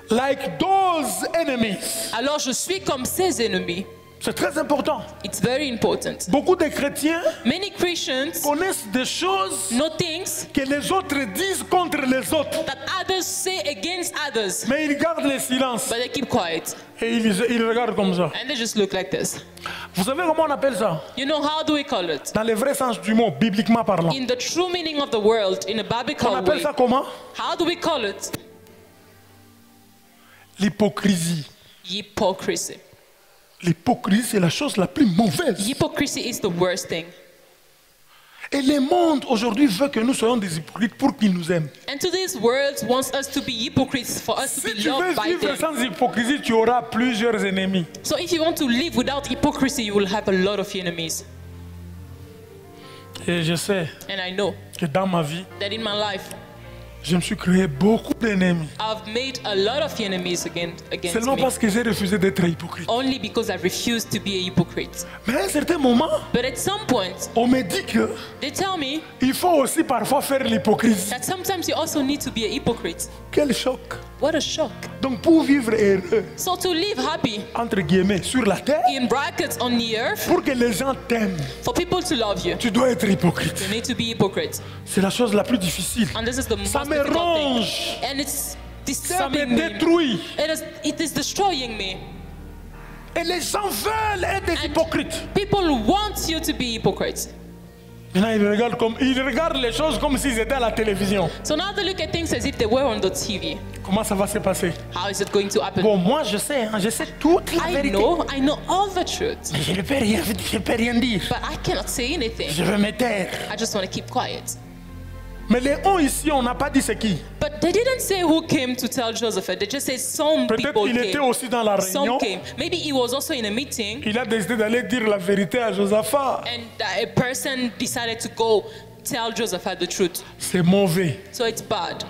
like those enemies. alors je suis comme ses ennemis. C'est très important. It's very important. Beaucoup de chrétiens Many Christians connaissent des choses know things que les autres disent contre les autres, that others say against others, mais ils gardent le silence but they keep quiet et ils regardent comme ça. and they just look like this. Vous savez comment on appelle ça? You know, how do we call it? Dans le vrai sens du mot, bibliquement parlant. In the true meaning of the word, in a On biblical appelle way, ça comment? how do we call it? L'hypocrisie. Hypocrisy. L'hypocrisie, c'est la chose la plus mauvaise. Hypocrisy is the worst thing. Et le monde aujourd'hui veut que nous soyons des hypocrites pour qu'ils nous aiment. And today's world wants us to be hypocrites, for us to Si be tu veux loved by vivre them. sans hypocrisie, tu auras plusieurs ennemis. So if you want to live without hypocrisy, you will have a lot of enemies. Et je sais And I know que dans ma vie, that in my life, je me suis créé beaucoup d'ennemis. I've made a lot of enemies against Seulement me. parce que j'ai refusé d'être hypocrite. Only because I refused to be a hypocrite. Mais à un certain moment, But at some point, on me dit que they tell me il faut aussi parfois faire l'hypocrisie. that sometimes you also need to be a hypocrite. Quel choc. What a shock. Donc pour vivre heureux, So to live happy, entre guillemets, sur la terre, in brackets on the earth, pour que les gens t'aiment, for people to love you, tu dois être hypocrite. you need to be hypocrite. C'est la chose la plus difficile. And this is the most Ça me difficult thing. ronge. And it's Ça me disturbing me. détruit. It is destroying me. Et les gens veulent être des hypocrites. People want you to be hypocrites. Maintenant, ils regardent les choses comme s'ils étaient à la télévision. So now they look at things as if they were on the TV. Comment ça va se passer? How is it going to happen? Bon, moi je sais toute la I vérité. know all the truth, Mais je ne peux rien dire. but I cannot say anything. Je vais me taire. I just want to keep quiet. Mais les on ici, on n'a pas dit c'est qui. But they didn't say who came to tell Joseph. They just said some Peut-être people il était came. aussi dans la réunion. Some came. Maybe he was also in a meeting, Il a décidé d'aller dire la vérité à Josaphat. and a person decided to go tell Joseph the truth. C'est mauvais. So it's bad.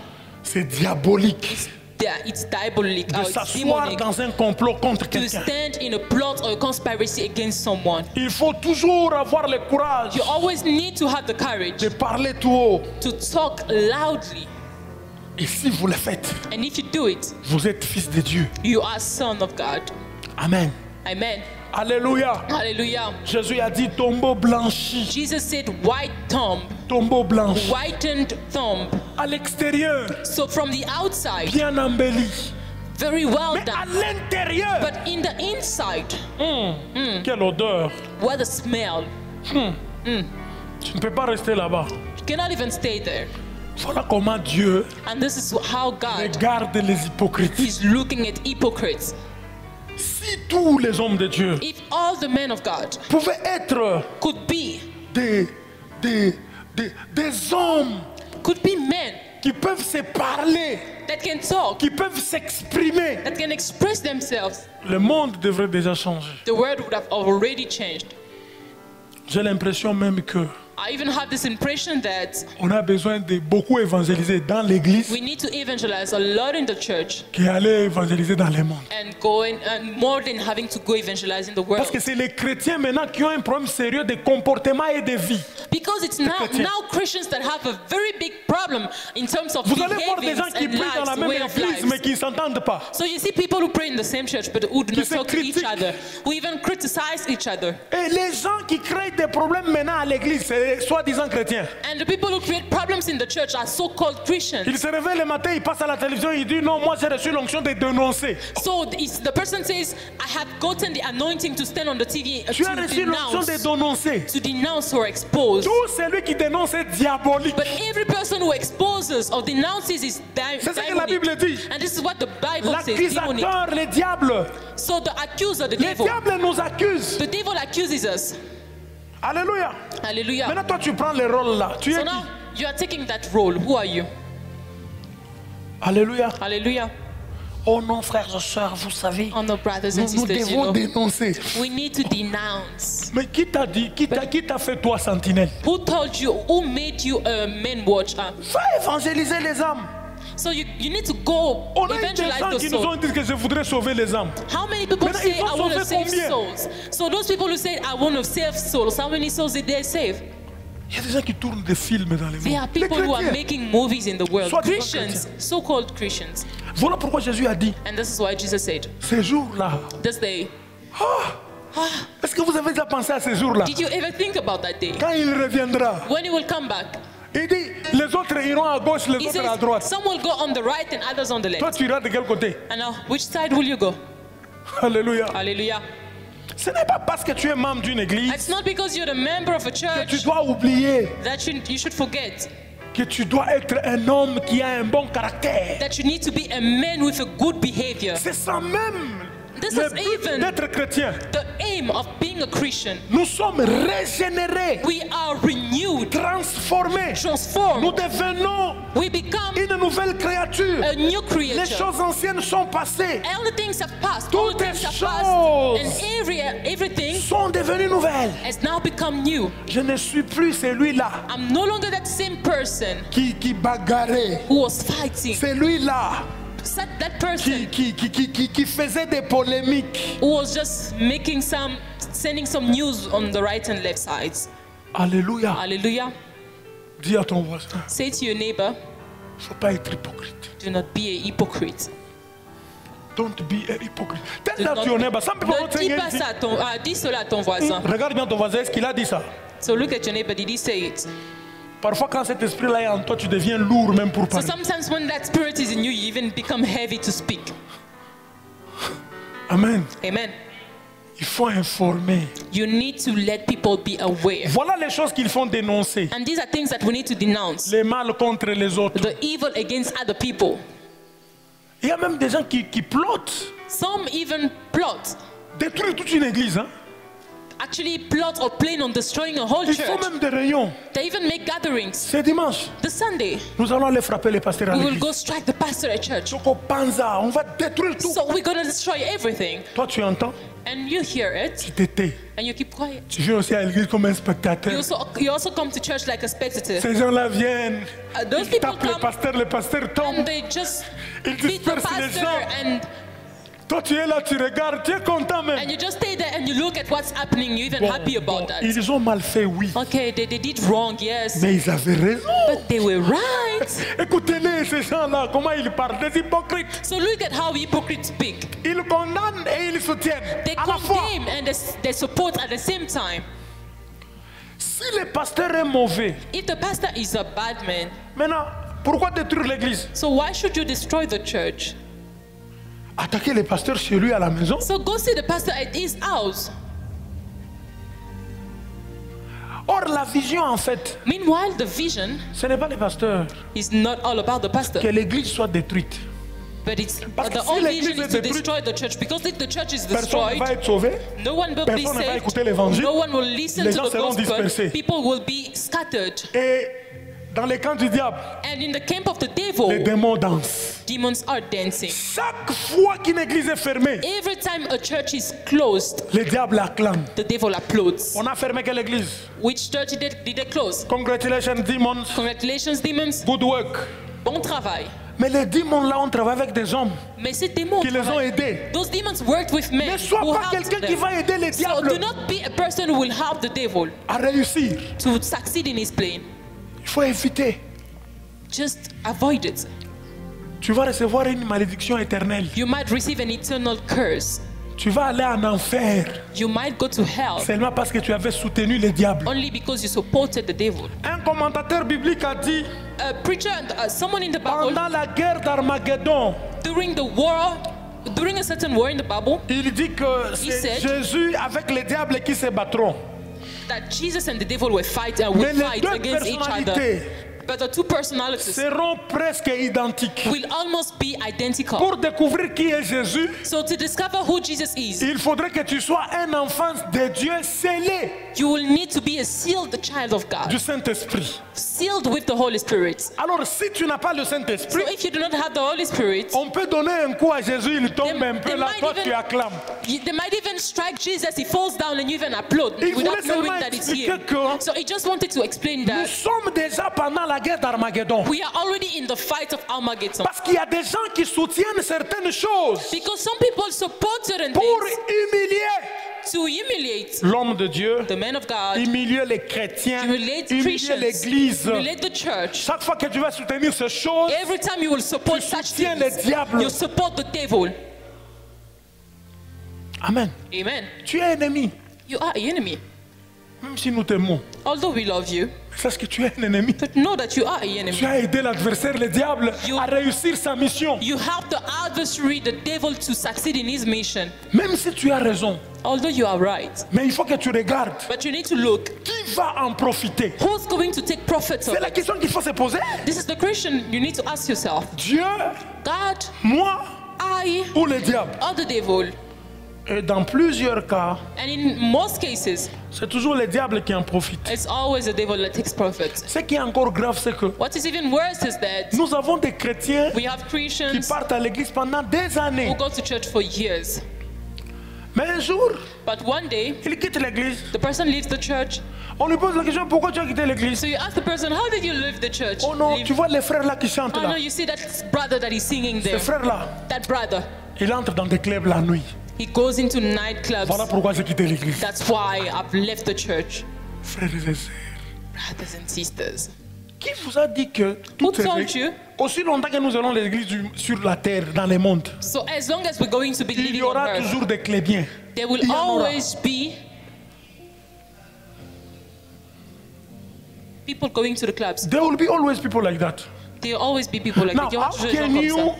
C'est diabolique. It's diabolic. De It's s'asseoir demonic. dans un complot contre To quelqu'un. stand in a plot or a conspiracy against someone. Il faut toujours avoir le courage You always need to have the courage de parler tout haut. to talk loudly. Et si vous le faites, And if you do it, vous êtes fils de Dieu. you are son of God. Amen. Amen. Alléluia. Hallelujah. Jésus a dit tombeau blanchi. Jesus said white thumb, Tombeau blanchi. whitened thumb. À l'extérieur, So from the outside, bien embelli. very well Mais à done. l'intérieur, But in the inside, quelle odeur. what a smell. Tu ne peux pas rester là-bas. You cannot even stay there. Voilà comment Dieu And this is how God regarde les hypocrites. is looking at hypocrites. Si tous les hommes de Dieu If all the men of God pouvaient être could be des hommes men qui peuvent se parler, that can talk, qui peuvent s'exprimer, that can express themselves, le monde devrait déjà changer. the world would have already changed. J'ai l'impression même que I even have this impression that On a besoin de beaucoup évangéliser dans l'église we need to evangelize a lot in the church qu'aller évangéliser dans le monde. and going and more than having to go evangelize in the world. Parce que c'est les chrétiens maintenant qui ont un problème sérieux de comportement et de vie. Because it's chrétiens. now Christians that have a very big problem in terms of Vous allez voir des behaviors gens qui and prient dans la lives, même way of église lives. mais qui ne s'entendent pas. So you see people who pray in the same church but who do not se talk to each critiquent. other, who even criticize each other. Et les gens qui créent des problèmes maintenant à l'église, c'est soi-disant chrétiens. And the people who create problems in the church are so-called Christians. Ils se réveillent le matin, ils passent à la télévision, ils disent non, moi j'ai reçu l'onction de dénoncer. So the person says, I have gotten the anointing to stand on the TV Tu as reçu l'onction de dénoncer. to denounce or expose. Tout celui qui dénonce est diabolique. But every person who exposes or denounces is C'est ça que la Bible dit. demonic. And this is what the Bible says, demonic. L'accusateur, le diable. So the accuser, the Le devil, diable nous accuse. the devil accuses us. Alléluia. Hallelujah. Maintenant, toi, tu prends le rôle là. Tu es So qui? now you are taking that role. Who are you? Alléluia. Hallelujah. Oh non, frères et sœurs, vous savez, Oh no, brothers and nous sisters, you devons know, dénoncer. we need to denounce. Mais qui t'a dit, qui t'a fait toi sentinelle? Who told you? Who made you a man watcher? Va évangéliser les âmes. So you need to go On a eu des evangelize gens the qui nous ont soul. dit que je voudrais sauver les âmes. How many people Maintenant, say ils ont I want to sauvé save combien? souls? So those people who say I want to save souls, how many souls did they save? Il y a des gens qui tournent des films dans les There are mondes. Les people who are chrétiens. making movies in the world. Soi-disant Christians, so-called Christians. Voilà pourquoi Jésus a dit, And this is why Jesus said, ces jours-là, this day, est-ce que vous avez déjà pensé à ces jours-là? did you ever think about that day? Quand il reviendra, When he will come back? il dit, les autres iront à gauche, les He autres à says, droite. some will go on the right and others on the Toi, left. tu iras de quel côté? And now, which side will you go? Alléluia. Hallelujah. Ce n'est pas parce que tu es membre d'une église It's not because you're a member of a que tu church dois oublier that you should forget que tu dois être un homme qui a un bon caractère. that you need to be a man with a good behavior. C'est ça même This le is but even d'être chrétien. the aim of being a Christian. Nous sommes régénérés, We are renewed, transformés. Nous transformed. devenons We become une nouvelle créature. a new Les creature. choses anciennes sont passées, All the things have passed. All the Toutes things have choses passed. And everything sont devenues nouvelles. has now become new. Je ne suis plus celui-là I'm no longer that same person qui bagarrait. who was fighting. Celui-là That person qui faisait des polémiques. who was just sending some news on the right and left sides. Alléluia. Hallelujah. Dis à ton voisin, Say to your neighbor, il ne faut pas être hypocrite. do not be a hypocrite. Don't be a hypocrite. Tell Do that not- to your neighbor. Some people Ne don't say dis pas anything. ça dis cela à ton voisin. Regarde bien ton voisin, est-ce qu'il a dit ça? So look at your neighbor, did he say it? Parfois, quand cet esprit-là est en toi, tu deviens lourd même pour So parler. sometimes when that spirit is in you, you even become heavy to speak. Amen. Amen. Il faut informer. You need to let people be aware. Voilà les choses qu'il faut dénoncer. And these are things that we need to denounce. Les mal contre les autres. The evil against other people. Il y a même des gens qui plotent. Some even plot. Détruire toute une église. Hein? Actually plot or plan on destroying a whole Ils font church. même des réunions. They even make gatherings. C'est dimanche. The Sunday, Nous allons aller frapper les pasteurs à we will l'église. go strike the pastor at church. Choco Panza, on va détruire tout. So we're going to destroy everything. Toi, tu entends? And you hear it Tu t'étais. and you keep quiet. Tu viens aussi à l'église comme un spectateur. You also come to church like a spectator. Ces gens-là viennent. Those Ils people tapent le pasteur and tombe. they just Ils beat the dispersent les pastor gens. and Toi, tu es là, tu regardes, tu es content même. you just stay there and you look at what's happening. You're even Bon, happy about that. ils ont mal fait, oui. Okay, they did wrong, yes. Mais ils avaient raison. But they were right. Écoutez-les, ces gens-là, comment ils parlent, des hypocrites. So look at how hypocrites speak. Ils condamnent et ils soutiennent. They À la fois, condemn and they support at the same time. si le pasteur est mauvais, If the pastor is a bad man, maintenant, pourquoi détruire l'église? so why should you destroy the church? Attaquer les pasteurs chez lui à la maison? So go see the pastor at his house. Or, la vision, en fait, Meanwhile, the vision ce n'est pas les pasteurs. is not all about the pastor, Que l'église soit détruite. but it's Parce que the si whole l'église vision est is to détruite, destroy the church. Because if the church is Personne ne destroyed, va être sauvé. no one will be Personne ne va écouter saved. l'évangile. No one will listen Les to gens the seront gospel. dispersés. People will be scattered. Et Dans les camps du diable, And in the camp of the les devil, démons dansent. demons are dancing. Chaque fois qu'une église est fermée, Every time a church is closed, le diable acclame. the devil applauds. On a fermé quelle église? Which church did they close? Congratulations, demons. Congratulations, demons. Good work. Bon travail. Mais les démons là, on travaille avec des hommes Mais ces démons qui les ont travaillent. aidés. Those demons worked with men Ne sois who pas helped quelqu'un qui them. va aider les So diables do not be a person who will help the devil à réussir. to succeed in his plan. Il faut éviter. Just avoid it. Tu vas recevoir une malédiction éternelle. You might receive an eternal curse. Tu vas aller en enfer You might go to hell seulement parce que tu avais soutenu les diables. only because you supported the devil. Un commentateur biblique a dit A preacher, someone in the Bible, pendant la guerre d'Armageddon, during a certain war in the Bible, il dit que He c'est said- Jésus avec les diables qui se battront. that Jesus and the devil will fight and Mais will les fight deux against each other. personnalités But the two personalities seront presque identiques. will almost be identical. Pour découvrir qui est Jésus, So to discover who Jesus is, il faudrait que tu sois un enfant de Dieu scellé you will need to be a sealed child of God, du Saint-Esprit. sealed with the Holy Spirit. Alors si tu n'as pas le So Saint-Esprit, if you do not have the Holy Spirit, on peut donner un coup à Jésus, il tombe un peu they là, might toi even- tu acclames. they might even strike Jesus, he falls down and you even applaud Il without voulait seulement knowing that it's expliquer him. que So he just wanted to explain nous that sommes déjà pendant la guerre d'Armageddon. we are already in the fight of Armageddon. Parce qu'il y a des gens qui soutiennent certaines choses Because some people support certain pour things humilier to humiliate l'homme de Dieu, the men of God, humilier les chrétiens, humiliate humilier Christians, l'église. humiliate the church. Chaque fois que tu vas soutenir ces choses, Every time you will support tu such soutiens things, le diable. you support the devil. Amen. Amen. Tu es ennemi, You are an enemy. même si nous t'aimons. Although we love you, Sache que tu es un ennemi. but know that you are an Tu enemy. as aidé l'adversaire, le diable, You- à réussir sa mission. You help the adversary, the devil, to succeed in his mission. Même si tu as raison, Although you are right. mais il faut que tu regardes But you need to look. qui va en profiter. Who's going to take profit of C'est la it? question qu'il faut se poser. This is the question you need to ask yourself. Dieu, God, moi I, ou le diable? or the devil? Et dans plusieurs cas, And in most cases, c'est toujours le diable qui en profite. it's always the devil that takes profit. Ce qui est encore grave, c'est que What is even worse is that nous avons des chrétiens we have qui Christians partent à l'église pendant des années. who go to church for years. Mais un jour, But one day, il quitte l'église. the person leaves the church. On lui pose la question, pourquoi tu as quitté l'église? So you ask the person, how did you leave the church? Oh non, Leave- tu vois les frères là qui chantent Oh là. no, you see that brother that is singing Ces there. frères là, That brother, il entre dans des clubs la nuit. he goes into nightclubs. Voilà pourquoi j'ai quitté l'église. That's why I've left the church. Frères et sœurs, Brothers and sisters, qui vous a dit que Who toutes ces told églises- you? aussi longtemps que nous allons l'église sur la terre, dans le monde, so as long as we're going to be il y living on aura earth, toujours des clébiens. there will Il y en aura. always be people going to the clubs. There will be always people like that. There will always be people like Now, that. Il y aura how toujours des gens can comme you ça.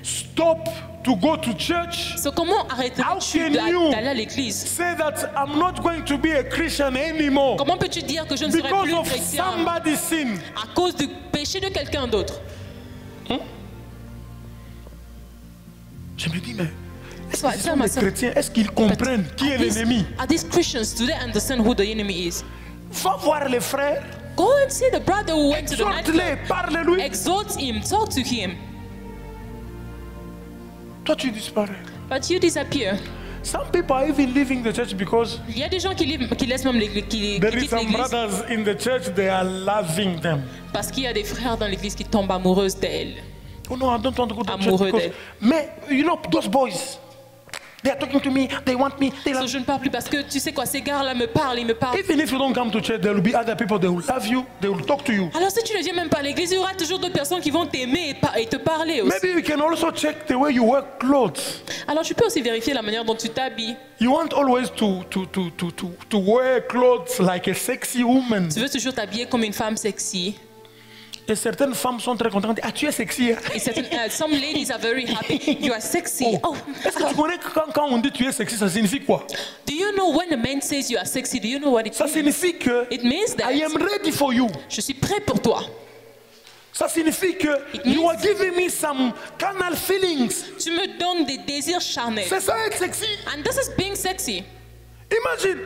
stop to go to church? So comment arrêter How can you d'aller à l'église? say that I'm not going to be a Christian anymore Comment peux-tu dire que je ne serai because plus of chrétien somebody's sin? à cause du péché de quelqu'un d'autre? Je me dis, mais est-ce So I qu'ils tell sont des myself, chrétiens? Est-ce qu'ils comprennent qui est l'ennemi? Are these Christians? Do they understand who the enemy is? Va voir les frères, Go and see the brother who went to the nightclub. exhorte-les, parle-lui. Exhort him, talk to him. Toi, tu disparais. But you disappear. Some people are even leaving the church because Il y a des gens qui laissent même l'église, qui there is quittent some l'église brothers in the church, they are loving them. parce qu'il y a des frères dans l'église qui tombent amoureuses d'elle. Oh no, I don't want to go to church Amoureux because... d'elle. Mais, you know, those boys, they are talking to me, they want me, they So love je ne parle plus parce que tu sais quoi, ces gars-là me parlent, ils me parlent. Even if you don't come to church, there will be other people, they will love you, they will talk to you. Alors si tu ne viens même pas à l'église, il y aura toujours d'autres personnes qui vont t'aimer et te parler aussi. Maybe you can also check the way you wear clothes. Alors tu peux aussi vérifier la manière dont tu t'habilles. You want always to wear clothes like a sexy woman. Tu veux toujours t'habiller comme une femme sexy. Et certaines femmes sont très contentes. Ah, tu es sexy. Hein? Et certaines, some ladies are very happy. You are sexy. Oh. Est-ce que tu connais que quand on dit tu es sexy, ça signifie quoi? Do you know when a man says you are sexy? Do you know what it Ça means? signifie que It means that I am ready for you. je suis prêt pour toi. Ça signifie que It you means- are giving me some carnal feelings. Tu me donnes des désirs charnels. C'est ça être sexy. And this is being sexy. Imagine,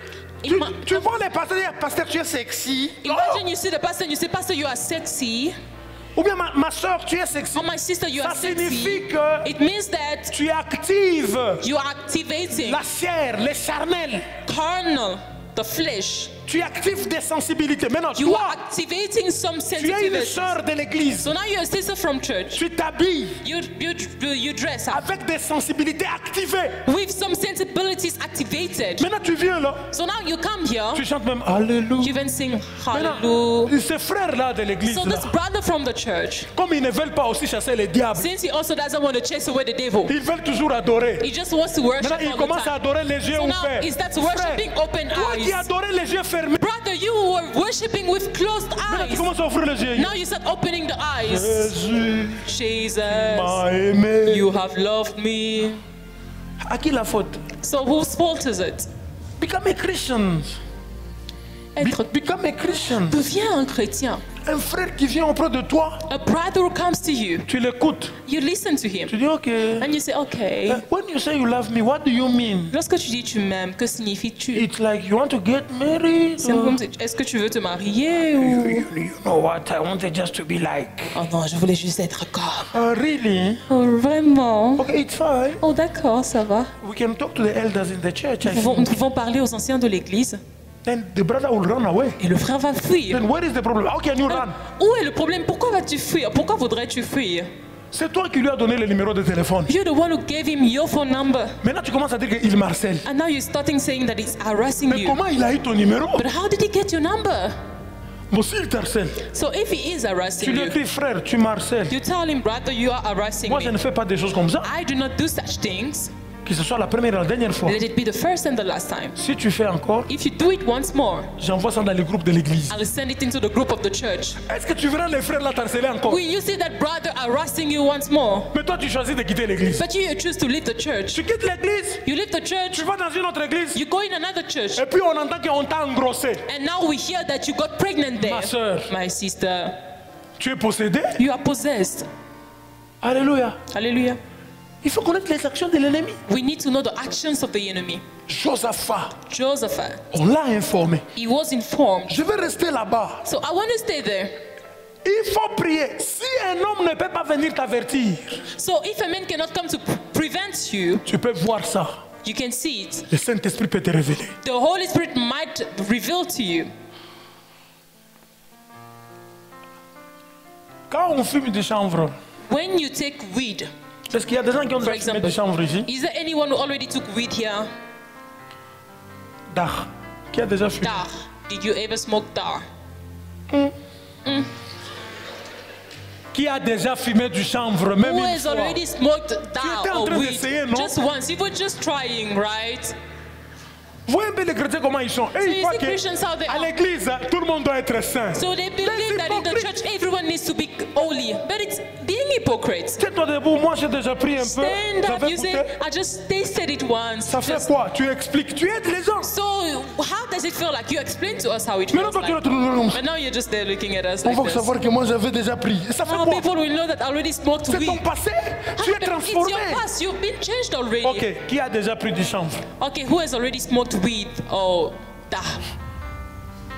tu vois les pasteurs, pasteur, tu es sexy. Imagine you see the pastor and you say, Pastor, you are sexy. Ou bien ma soeur, tu es sexy. Or my sister, you Ça are signifie sexy. que It means that tu actives you are activating la chair, les charnels. carnal, the flesh. Tu actives des sensibilités. Maintenant, You toi, are activating some tu es une sensitivities. sœur de l'église. So now you're a sister from church. Tu t'habilles You dress up avec des sensibilités activées. with some sensibilities activated. Maintenant, tu viens là. So now you come here, Tu chantes même Alléluia. you even sing Maintenant, hallelujah. ces frères-là de l'église, So là, this brother from the church, comme ils ne veulent pas aussi chasser les diables, since he also doesn't want to chase away the devil, ils veulent toujours adorer. he just wants to worship Maintenant, ils all commencent the à time. adorer les yeux So now ouverts. he starts Frère, worshiping open toi qui eyes. adorais les yeux fermés, Brother, you were worshiping with closed maintenant tu eyes. commences à ouvrir les yeux. Now you start opening the eyes. Jésus Jesus, m'a aimé. you have loved me. À qui la faute? So whose fault is it? Become a Christian. Become a Christian. Deviens un chrétien. Un frère qui vient auprès de toi, A brother who comes to you, tu l'écoutes. you listen to him. Tu dis ok. And you say, okay. When you say you love me, what do you mean? Lorsque tu dis tu m'aimes, que signifie-tu? It's like you want to get married. C'est comme si- Est-ce que tu veux te marier ou... You know what? I wanted just to be like. Oh non, je voulais juste être comme... Really? Oh, vraiment? Okay, it's fine. Oh, d'accord, ça va. We can talk to the elders in the church. I Nous think. pouvons parler aux anciens de l'église. Then the brother will run away. Et le frère va fuir. Then where is the problem? How can you run? Où est le problème? Pourquoi vas-tu fuir? Pourquoi voudrais-tu fuir? C'est toi qui lui as donné le numéro de téléphone. You're the one who gave him your phone number. Maintenant, tu commences à dire qu'il marcelle. And now you're starting saying that he's harassing Mais you. comment il a eu ton numéro? But how did he get your number? Bon, s'il t'harcèle, So if he is tu harassing lui you, écris frère, tu marcelles. you tell him, brother, you are harassing Moi, je me. ne fais pas des choses comme ça. I do not do such things. Que ce soit la première et la dernière fois. Let it be the first and the last time. Si tu fais encore, If you do it once more, j'envoie ça dans les groupes de l'église. I'll send it into the group of the church. Est-ce que tu verras les frères là t'harceler encore? Will you see that brother harassing you once more? Mais toi, tu choisis de quitter l'église. But you choose to leave the church. Tu quittes l'église, You leave the church, tu vas dans une autre église, you go in another church, et puis on entend qu'on t'a engrossé. and now we hear that you got pregnant there. Ma sœur, My sister, tu es possédé. you are possessed. Alléluia. Hallelujah. Il faut connaître les actions de l'ennemi. We need to know the actions of the enemy. Josaphat, Joseph, on l'a informé. he was informed. Je vais rester là-bas. So I want to stay there. Il faut prier. Si un homme ne peut pas venir t'avertir, So if a man cannot come to prevent you, tu peux voir ça. you can see it. Le Saint-Esprit peut te révéler. The Holy Spirit might reveal to you. Quand on fume du chanvre, When you take weed, est-ce qu'il y a des gens qui ont For déjà fumé example. du chanvre ici? is there anyone who already took weed here? Dar. Qui a déjà fumé? Dar. Did you ever smoke dar? Qui a déjà fumé du chanvre, même Who une has fois? already smoked étais dar en or train weed? d'essayer, non? Just once. You were just trying, right? Voyez un peu les chrétiens comment ils sont. Et So ils you croient see Christians how they qu'à are. l'église, hein, tout le monde doit être saint. So they believe that in the church everyone needs to be holy. But it's being hypocrites. Tiens-toi debout, moi j'ai déjà pris un peu. Stand up, J'avais you goûté. say, I just tasted it once. Ça fait Just- quoi? Tu expliques, tu aides les gens. So how does it feel like? You explain to us how it Maintenant, feels toi, tu like. es là. But now you're just there looking at us On like va this. savoir que moi j'avais déjà pris. Et ça fait Now quoi? people will know that I already smoked C'est ton weed. passé. Tu es It's transformé. your past. You've been changed already. Ok, qui a déjà pris du chanvre? Okay, who has already smoked weed? Oh, da.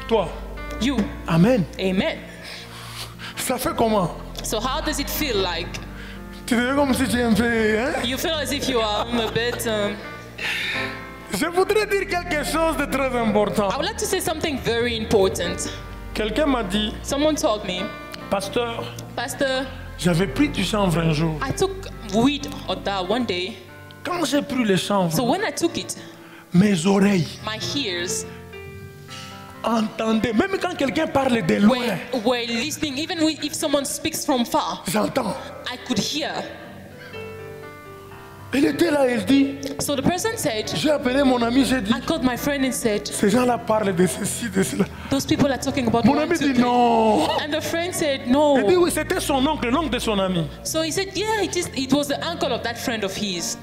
Toi. You. Amen. Amen. Ça fait comment? So how does it feel like? Tu te dis comme si tu es un peu. Hein? You feel as if you are a bit. Je voudrais dire quelque chose de très important. I would like to say something very important. Quelqu'un m'a dit, Someone told me, pasteur, Pastor, j'avais pris du chanvre un jour. I took weed or that one day. Quand j'ai pris le chanvre, So when I took it, mes oreilles my ears entendaient. Même quand quelqu'un parle de loin, were listening. Even if someone speaks from far, j'entends. I could hear. Elle était là, elle dit, So the person said, j'ai appelé mon ami, j'ai dit, I called my friend and said, ces gens-là parlent de ceci, de cela. those people are talking about Mon 1, ami 2, dit 3. non. And the friend said, Elle dit no. oui, c'était son oncle, l'oncle de son ami. So he said, yeah, it was the uncle of that friend of his.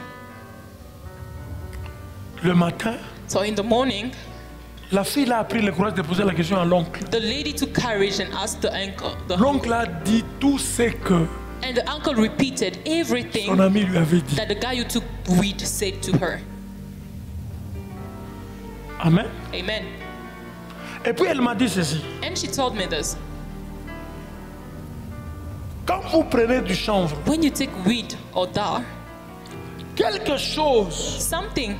Le matin, So in the morning, la fille a pris le courage de poser la question à l'oncle. the lady took courage and asked the uncle. L'oncle a dit tout ce que And the uncle repeated son everything ami lui avait dit. that the guy who took weed said to her. Amen. Amen. Et puis elle m'a dit ceci. And she told me this. Quand vous prenez du chanvre, When you take weed or dar, quelque chose something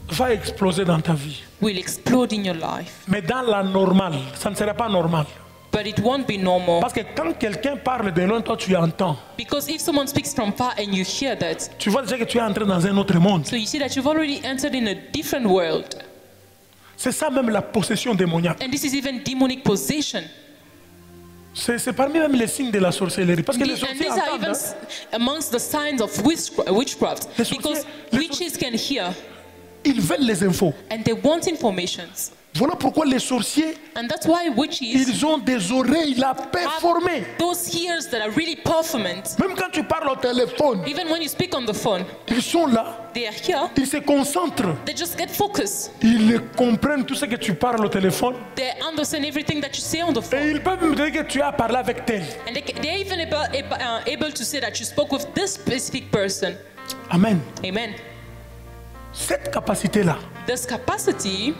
va exploser dans ta vie. will explode in your life. Mais dans la normale, ça ne serait pas normal. But it won't be normal. Parce que quand quelqu'un parle de loin, toi tu entends. Because if someone speaks from far and you hear that, Tu vois déjà que tu es entré dans un autre monde. so you see that you've already entered in a different world. C'est ça même la possession démoniaque. And this is even demonic possession. C'est parmi même les signes de la sorcellerie. Parce que les And sorciers these are entendent. even amongst the signs of witchcraft. Les Because sorciers- les witches can hear Ils veulent les infos. and they want informations. Voilà pourquoi les sorciers, And that's why witches ils ont des oreilles là performées. have those ears that are really performant. Même quand tu parles au téléphone, Even when you speak on the phone, ils sont là, they are here. ils se concentrent. They just get focused. Ils comprennent tout ce que tu parles au téléphone. They understand everything that you say on the Et phone. ils peuvent me dire que tu as parlé avec tel. And they're even able to say that you spoke with this specific person. Amen. Amen. Cette capacité-là, This capacity,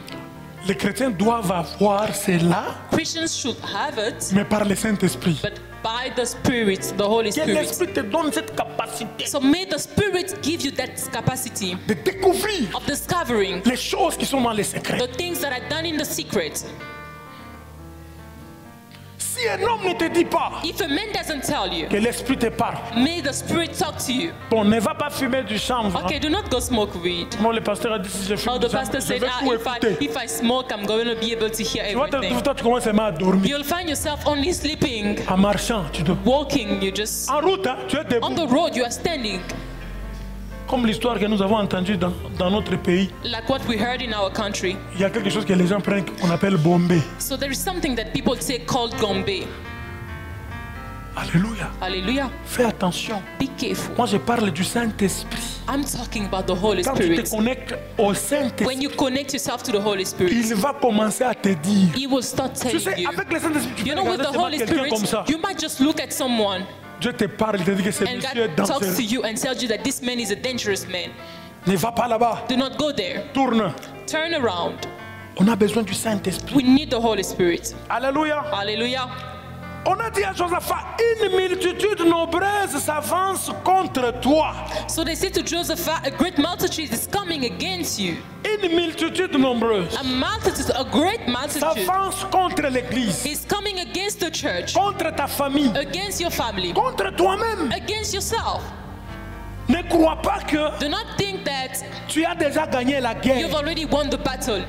les chrétiens doivent avoir cela, Christians should have it, mais par le Saint-Esprit. but by the Spirit, the Holy Que Spirit. l'Esprit te donne cette capacité So may the Spirit give you that capacity de découvrir of discovering les choses qui sont dans les secrets. the things that are done in the secret. Si un homme ne te dit pas If a man doesn't tell you, que l'Esprit te parle, may the Spirit talk to you. bon, ne va pas fumer du chanvre. Okay, do not go smoke weed. Moi, le pasteur a dit si je fume Oh, du the chanvre, pastor je said, vais tout écouter. if I smoke, I'm going to be able to hear Tu vois, everything. toi, tu commences seulement à dormir. You'll find yourself only sleeping, En marchant, tu dors. walking, you just... En route, hein, tu es On debout. the road, you are standing. Comme l'histoire que nous avons entendue dans notre pays. Like what we heard in our country. Il y a quelque chose que les gens prennent qu'on appelle Bombay. So there is something that people say called Gombe. Alléluia. Hallelujah. Fais attention. Be careful. Moi, je parle du Saint-Esprit. I'm talking about the Holy Quand tu te Spirit. connectes au Saint-Esprit, When you connect yourself to the Holy Spirit, il va commencer à te dire. He will start Tu sais, telling you. avec le Saint-Esprit, tu You peux know, with regarder the seulement Holy quelqu'un comme ça. Spirit, you might just look at someone Dieu te parle, il te dit que ce and monsieur est God talks to dangereux. you and tells you that this man is a dangerous man. Ne va pas là-bas. Do not go there. Tourne. Turn around. On a besoin du Saint-Esprit. We need the Holy Spirit. Alléluia. Hallelujah. On a dit à Josaphat, une multitude nombreuse s'avance contre toi. So they said to Joseph, a great multitude is coming against you. Une multitude nombreuse A great multitude s'avance contre l'Église, is coming against the church, contre ta famille, against your family, contre toi-même. against yourself. Ne crois pas que Do not think that tu as déjà gagné la you've guerre. already won the battle.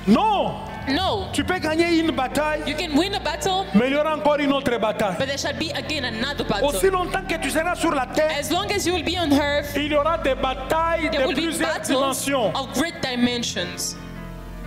Non, No. tu peux gagner une bataille, You can win a battle, mais il y aura encore une autre bataille. but there shall be again another Aussi battle. longtemps que tu seras sur la terre, As long as you will be on earth, il y aura des batailles there de will be plusieurs battles dimensions. of great dimensions.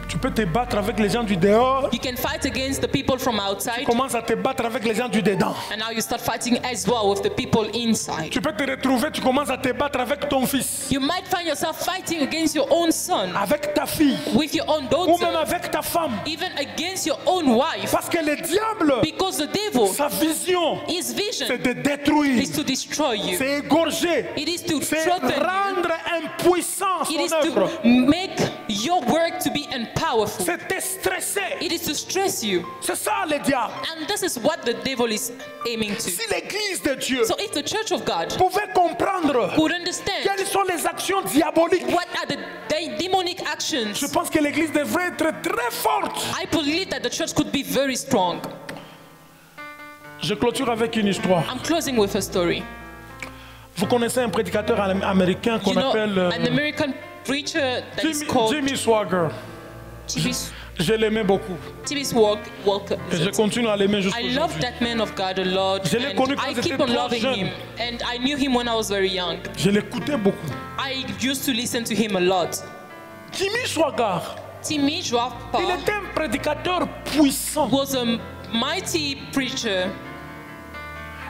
Tu peux te battre avec les gens du dehors, You can fight against the people from outside, commence à te battre avec les gens du dedans. and now you start fighting as well with the people inside. Tu peux te retrouver, tu commences à te battre avec ton fils, You might find yourself fighting against your own son, avec ta fille, with your own ou même daughter, avec ta femme. even against your own wife. Parce que le diable, Because the devil, sa vision, his vision c'est de détruire, is to destroy you. c'est égorger, It is to c'est threaten you. rendre impuissant It son is œuvre, to make your work to be unpowerful. c'est te stresser. It is to stress you. C'est ça le diable. And this is what the devil is aiming to. Si l'église de Dieu So if the church of God pouvait comprendre would understand quelles sont les actions diaboliques, what are the demonic je actions, pense que l'église devrait être très forte. I believe that the church could be very strong. Je clôture avec une histoire. I'm closing with a story. Vous connaissez un prédicateur américain qu'on You know, appelle an American preacher that is called Jimmy Swagger. Je l'aimais beaucoup. T.B. Walker. Et je continue à l'aimer I love jusqu'aujourd'hui. that man of God a lot, Je l'ai and connu quand I j'étais keep on trop loving jeune. him. And I knew him when I was very young. Je l'écoutais beaucoup. I used to listen to him a lot. Jimmy Swagger, Timmy il Joapa était un prédicateur puissant. was a mighty preacher.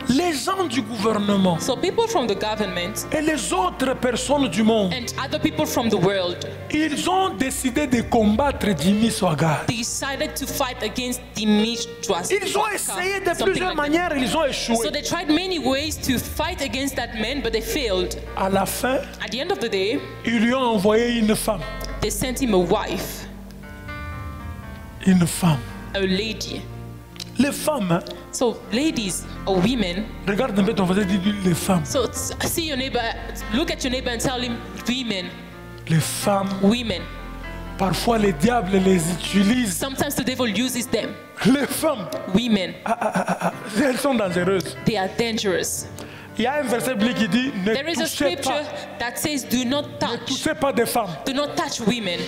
Les gens du gouvernement So people from the government et les autres personnes du monde, and other people from the world ils ont décidé de combattre Jimmy Swagger. decided to fight against Demetrius. Ils ont essayé de Something plusieurs like that. manières, ils ont So échoué. they tried many ways to fight against that man, but they failed. À la fin, At the end of the day, ils lui ont envoyé une femme. they sent him a wife, Une femme. a lady. Les femmes, hein, So ladies or women, regarde un peu ton voisin, dis-lui les femmes. so see your neighbor, look at your neighbor and tell him women, Les femmes, women. parfois les diables les utilisent. Sometimes the devil uses them. Les femmes, Women, elles sont dangereuses. they are dangerous. Il y a un verset biblique qui dit ne There is a touchez scripture pas, that says, do not ne touch, touchez pas des femmes. do not touch women.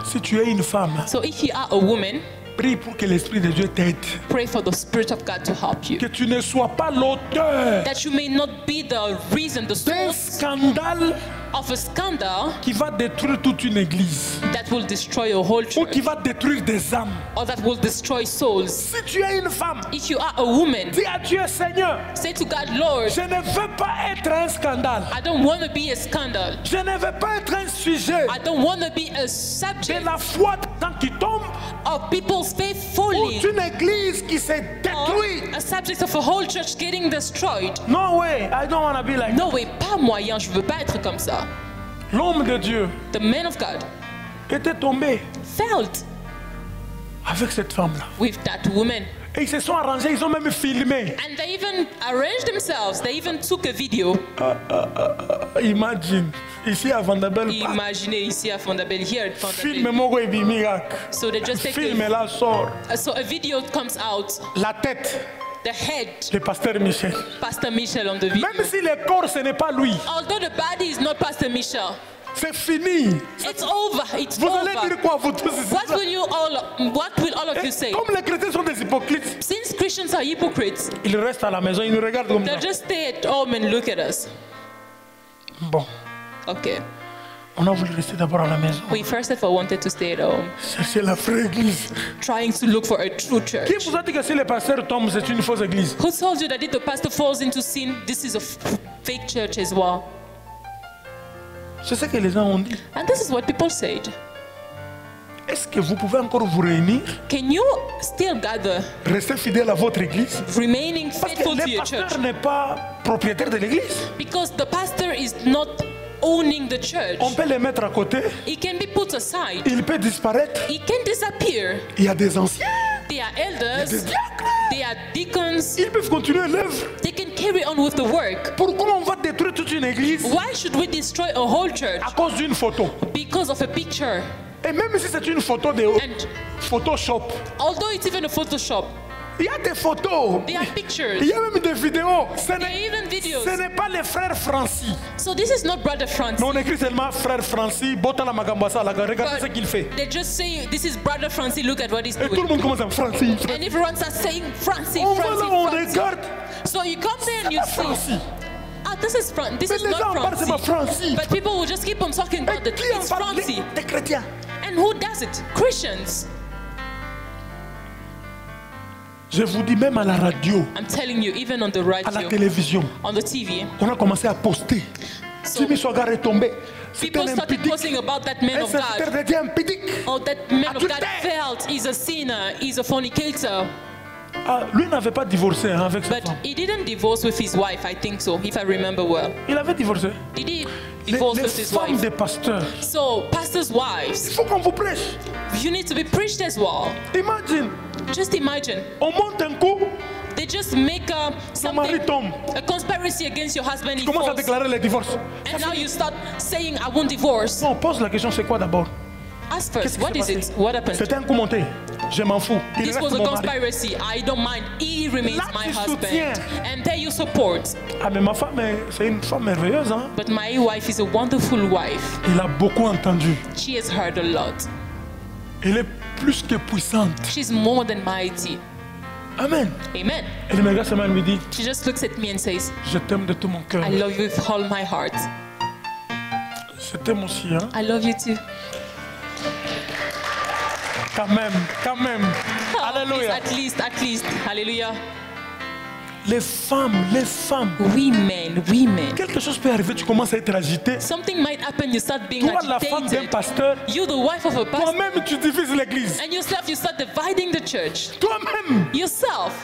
Si tu es une femme, So if you are a woman, prie pour que l'Esprit de Dieu t'aide. pray for the Spirit of God to help you. Que tu ne sois pas l'auteur That you may not be the reason, the d'un source scandale of a scandal qui va détruire toute une église that will destroy a whole ou qui church va détruire des âmes. or that will destroy souls. Si tu es une femme, If you are a woman, dis à Dieu, Seigneur, say to God, Lord, je ne veux pas être un scandale. I don't want to be a scandal. Je ne veux pas être un sujet I don't want to be a de subject la foi tant qui tombe of people's faith ou falling d'une église qui s'est or détruite. a subject of a whole church getting destroyed. No way, I don't want to be like that. No way, pas moyen, je veux pas être comme ça. L'homme de Dieu The man of God était tombé felt avec cette femme-là. with that woman. Et ils se sont arrangés, ils ont même filmé. And they even arranged themselves. They even took a video. Imagine, ici à Vandabel, Imaginez ici à Fondabel, here at film Fondabel. moko ebimirak. So they just take Film a, là sort. so a video comes out, La tête the head, de Pasteur Michel. Pastor Michel on the video. Même si le corps ce n'est pas lui, Although the body is not Pastor Michel, c'est fini. it's over. It's Vous allez over. dire quoi vous tous ici? What will all of you say? Comme les chrétiens sont des hypocrites, Since Christians are hypocrites, ils restent à la maison, ils nous regardent comme ça. they'll just stay at home and look at us. Bon, Okay. on a voulu rester d'abord à la maison. We first of all wanted to stay at home, Chercher la vraie église. trying to look for a true Qui church. vous a dit que si le pasteur tombe, c'est une fausse église? Who told you that if the pastor falls into sin, this is a fake church as well? C'est ce que les gens ont dit. And this is what people said. Est-ce que vous pouvez encore vous réunir, Can you still gather, rester fidèle à votre église? remaining Parce que faithful to le your church? pasteur n'est pas propriétaire de l'église. Because the pastor is not owning the church. On peut les mettre à côté, He can be put aside. il peut disparaître. He can disappear. Il y a des anciens, They are des elders. diacres. They are deacons. Ils peuvent continuer l'œuvre. They can carry on with the work. Pourquoi on va détruire toute une église Why should we destroy a whole church? à cause d'une photo? Because of a picture. Et même si c'est une photo de And Photoshop, although it's even a Photoshop, il y a des photos. there are pictures. Il y a même des vidéos. Ce There are n'est even videos. ce n'est pas les frères Francis. So this is not Brother Francis. Mais on écrit seulement frère Francis, Botala Magambasa, regardez ce qu'il fait. They just say, this is Brother Francis, look at what he's Et tout le doing. monde commence à Francis. And everyone starts saying, Francis, On va là, on Francis, Francis. regarde. So you come there and you C'est see, Francis. ah, this is This Mais is les gens not en parlent, c'est pas Francis. Francis. But people will just keep on talking about Et that qui en it's parle? Francis. Des chrétiens. And who does it? Christians. Je vous dis, même à la radio, I'm telling you, even on the à la radio, télévision, on the TV, on a commencé à poster. So, Jimmy Swaggart est tombé. C'était people un started impudique. posting about that man Un of serviteur God. de Dieu impudique. Oh, that man of God Adultère. felt he's a sinner, he's a fornicator. Ah, lui n'avait pas divorcé hein, avec sa But femme. he didn't divorce with his wife, I think so, if I remember well. Il avait divorcé. Did he Les, divorce les with his femmes wife? des pasteurs, So, pastors' il wives, faut qu'on vous prêche. you need to be preached as well. Imagine, Just imagine. on monte un coup, They just make ton mari something, tombe. a conspiracy against your husband. He Tu commences à falls, déclarer le divorce. and now you start saying, I won't divorce. On pose la question, c'est quoi d'abord? Ask Qu'est-ce first, qui what s'est is passé? it? What happened? C'était un coup monté. Je m'en fous. Il This reste was a mon mari. conspiracy. I don't mind. He remains Là, my tu husband. soutiens. And there you support. Ah, mais ma femme, c'est une femme merveilleuse. Hein? But my wife is a wonderful wife. Il a beaucoup entendu. She has heard a lot. Elle est plus que puissante. She's more than mighty. Amen. Amen. Elle me regarde seulement, elle me dit, She just looks at me and says, je t'aime de tout mon cœur. I love you with all my heart. Je t'aime aussi. Hein? I love you too. Quand même, quand même. Alléluia. At least. Hallelujah. Les femmes. Women. Quelque chose peut arriver, tu commences à être agité. Something might happen, you start being Toi, la femme d'un agitated. pasteur, You, the wife of a pastor, toi-même, tu divises l'église. and yourself, you start dividing the church. Toi-même. Yourself.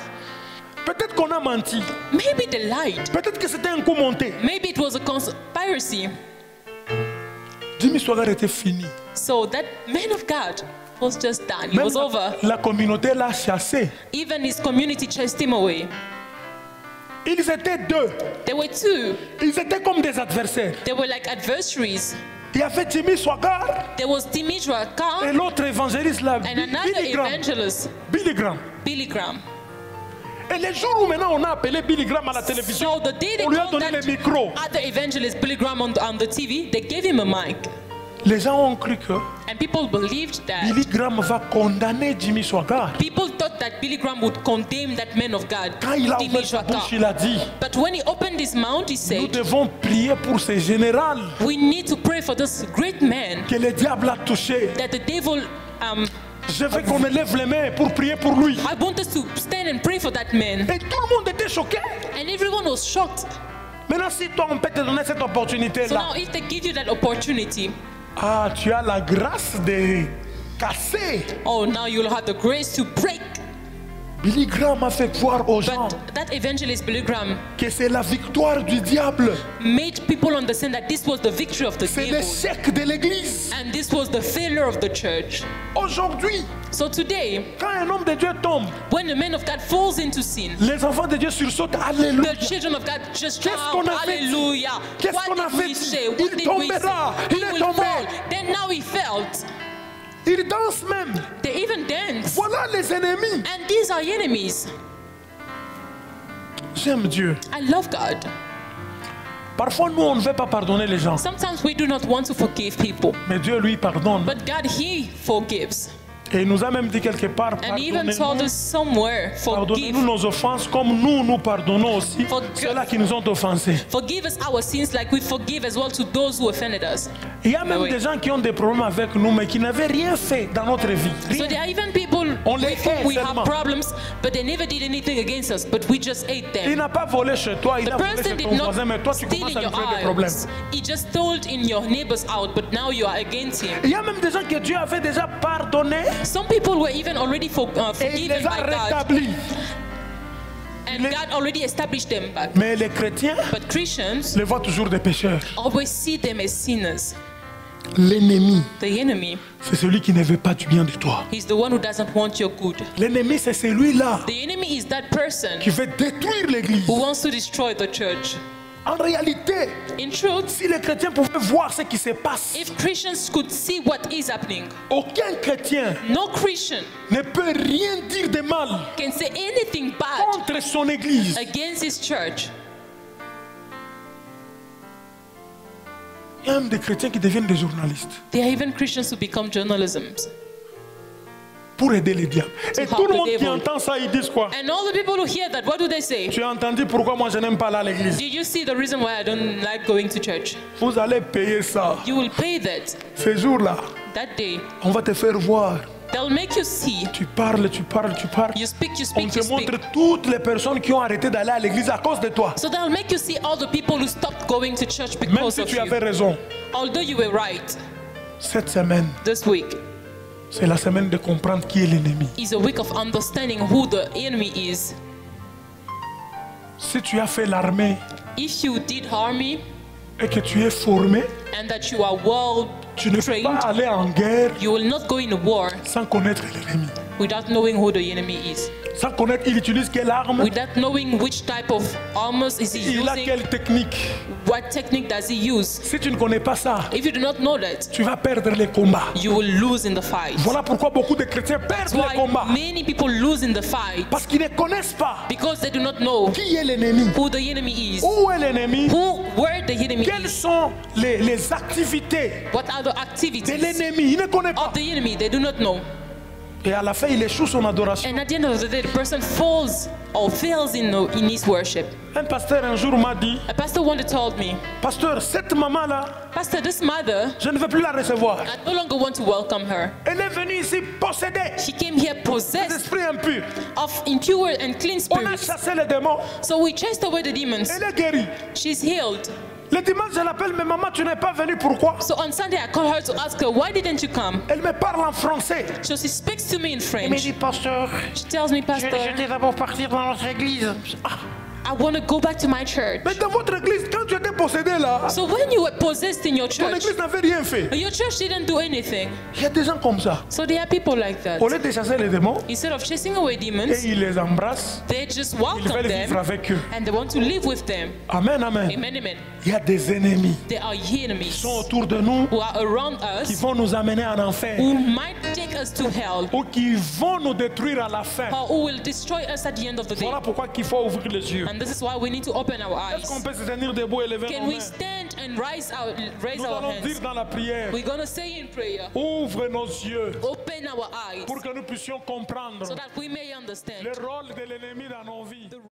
Peut-être qu'on a menti. Maybe they lied. Peut-être que c'était un coup monté. Maybe it was a conspiracy. Jimmy Swaggart était fini. So that man of God was just done. It was over. La communauté l'a chassé. Even his community chased him away. Ils étaient deux. There were two. Ils étaient comme des adversaires. They were like adversaries. Il y avait Jimmy Swaggart There was Dimitra et Khan l'autre évangéliste là, and another Billy Graham. evangelist, Billy Graham. Billy Graham. Et les jours où maintenant on a appelé Billy Graham à la télévision, So the day they on lui a called donné that le micro. other evangelist, Billy Graham, on the TV, they gave him a mic. Les gens ont cru que And people believed that. Billy Graham va condamner Jimmy Swaggart. People thought that Billy Graham would condemn that man of God, Quand il a ouvert sa Dimitra bouche, Khan. il a dit, But when he opened his mouth, he nous said, devons prier pour ces généraux we need to pray for this great man que le diable a touché. that the devil, Je veux qu'on élève les mains pour prier pour lui. I want us to stand and pray for that man. Et tout le monde était choqué. And everyone was shocked. Maintenant, si toi, on peut te donner cette So opportunité-là, now if they give you that opportunity, ah, tu as la grâce de casser. oh, now you'll have the grace to break. Billy Graham a fait croire aux gens But that evangelist Billy Graham que c'est la victoire du diable. made people understand that this was the victory of the C'est devil. l'échec de l'église. And this was the failure of the church. Aujourd'hui, So today, quand un homme de Dieu tombe, when the man of God falls into sin, les enfants de Dieu sursautent. Alléluia. the children of God just Qu'est-ce shout, qu'on avait dit? hallelujah. Qu'est-ce What qu'on did avait we dit? say? Il What did we say? tombera. Il He est will tombé. fall. Then now he felt. Il danse même. They even dance. Voilà les ennemis. And these are enemies. J'aime Dieu. I love God. Parfois, nous, on ne veut pas pardonner les gens. Sometimes we do not want to forgive people. Mais Dieu, lui, pardonne. But God, He forgives. Et il nous a même dit quelque part, And He even told pardonnez-nous us somewhere, forgive. pardonnez-nous nos offenses comme nous pardonnons aussi Forgive. ceux-là qui nous ont offensés. Forgive us our sins like we forgive as well to those who offended us. Il y a même oui. des gens qui ont des problèmes avec nous, mais qui n'avaient rien fait dans notre vie. So there are even people On les with whom hait we seulement. have problems, but they never did anything against us, but we just ate Il them. n'a pas volé chez toi, il The a volé person chez did ton not voisin, mais toi tu steal commences in à lui your faire des problèmes. eyes. He just stole in your neighbor's house, but now you are against him. Il y a même des gens que Dieu avait déjà pardonnés Some people were even already et il forgiven les a by God, rétablis. and God already established them back. Mais les chrétiens But Christians les voient toujours des pécheurs. always see them as sinners. L'ennemi, The enemy, c'est celui qui ne veut pas du bien de toi. he's the one who doesn't want your good. L'ennemi, c'est celui-là The enemy is that person qui veut détruire l'église. who wants to destroy the church. En réalité, In truth, si les chrétiens pouvaient voir ce qui se passe, if Christians could see what is happening, aucun chrétien no Christian ne peut rien dire de mal can say anything bad contre son église. against his church. Il y a même des chrétiens qui deviennent des journalistes There are even Christians who become journalisms. pour aider les diables. Et help tout le the monde qui devil. entend ça, ils disent quoi? And all the people who hear that, what do they say? Tu as entendu pourquoi moi je n'aime pas aller à l'église? Did you see the reason why I don't like going to church? Vous allez payer ça. You will pay that. Ce jour-là, That day, on va te faire voir. they'll make you see. Tu parles, tu parles, tu parles. You speak, you On speak, te you speak. montre toutes les personnes qui ont arrêté d'aller à l'église à cause de toi. So they'll make you see all the people who stopped going to church Même because si of tu you. avais raison. Although you were right, Cette semaine, this week c'est la semaine de comprendre qui est l'ennemi. is a week of understanding who the enemy is. Si tu as fait l'armée If you did army et que tu es formé, and that you are well tu ne peux pas trained, aller en guerre you will not go in a war sans connaître l'ennemi. without knowing who the enemy is, Sans connaître, il utilise quelle arme, without knowing which type of armors is he il a using, quelle technique. what technique does he use. Si tu ne connais pas ça, If you do not know that, tu vas perdre les combats. you will lose in the fight. Voilà pourquoi beaucoup de chrétiens perdent les combats. Why many people lose in the fight? Parce qu'ils ne connaissent pas Because they do not know qui est l'ennemi. who the enemy is, Où est l'ennemi? where the enemy Quelles is, sont les activités what are the de activities l'ennemi? Il ne connaît pas. of the enemy. They do not know. Et à la fin, il échoue son adoration. And at the end of the day, the person falls or fails in his worship. Un pasteur un jour m'a dit, A pastor one day told me, pasteur, cette maman-là, Pastor, this mother, je ne veux plus la recevoir. I no longer want to welcome her. Elle est venue ici possédée She came here possessed d'esprits impurs. of impure and clean On a spirits. chassé les démons. So we chased away the demons. Elle est guérie. She's healed. Le dimanche, je l'appelle, mais maman, tu n'es pas venue, pourquoi? So on Sunday, I call her to ask her, why didn't you come? Elle me parle en français. So she speaks to me in Elle me French. dit, pasteur, She tells me, Pastor, j'étais d'abord partir dans notre église. Ah, I want to go back to my church. Mais dans votre église, quand tu étais possédé là, So when you were possessed in your ton church, église n'avait rien fait. your church didn't do anything. Il y a des gens comme ça. So there are people like that. Au lieu de chasser les démons, Instead of chasing away et demons, ils les embrassent, they just ils welcome veulent vivre them avec eux. and they want to live with them. Amen, amen. Amen, amen. Il y a des ennemis There are qui enemies sont autour de nous, who are around qui us, vont nous amener en enfer, who might take us to hell, ou qui vont nous détruire à la fin. or who will destroy us at the end of the day. Voilà pourquoi il faut ouvrir les yeux. And this is why we need to open our Est-ce qu'on eyes. peut se tenir debout et lever Can nos we mains? stand and raise Nous our allons dire hands? dans la prière, We're going to say in prayer, ouvre nos yeux open our eyes pour que nous puissions comprendre so that we may understand le rôle de l'ennemi dans nos vies.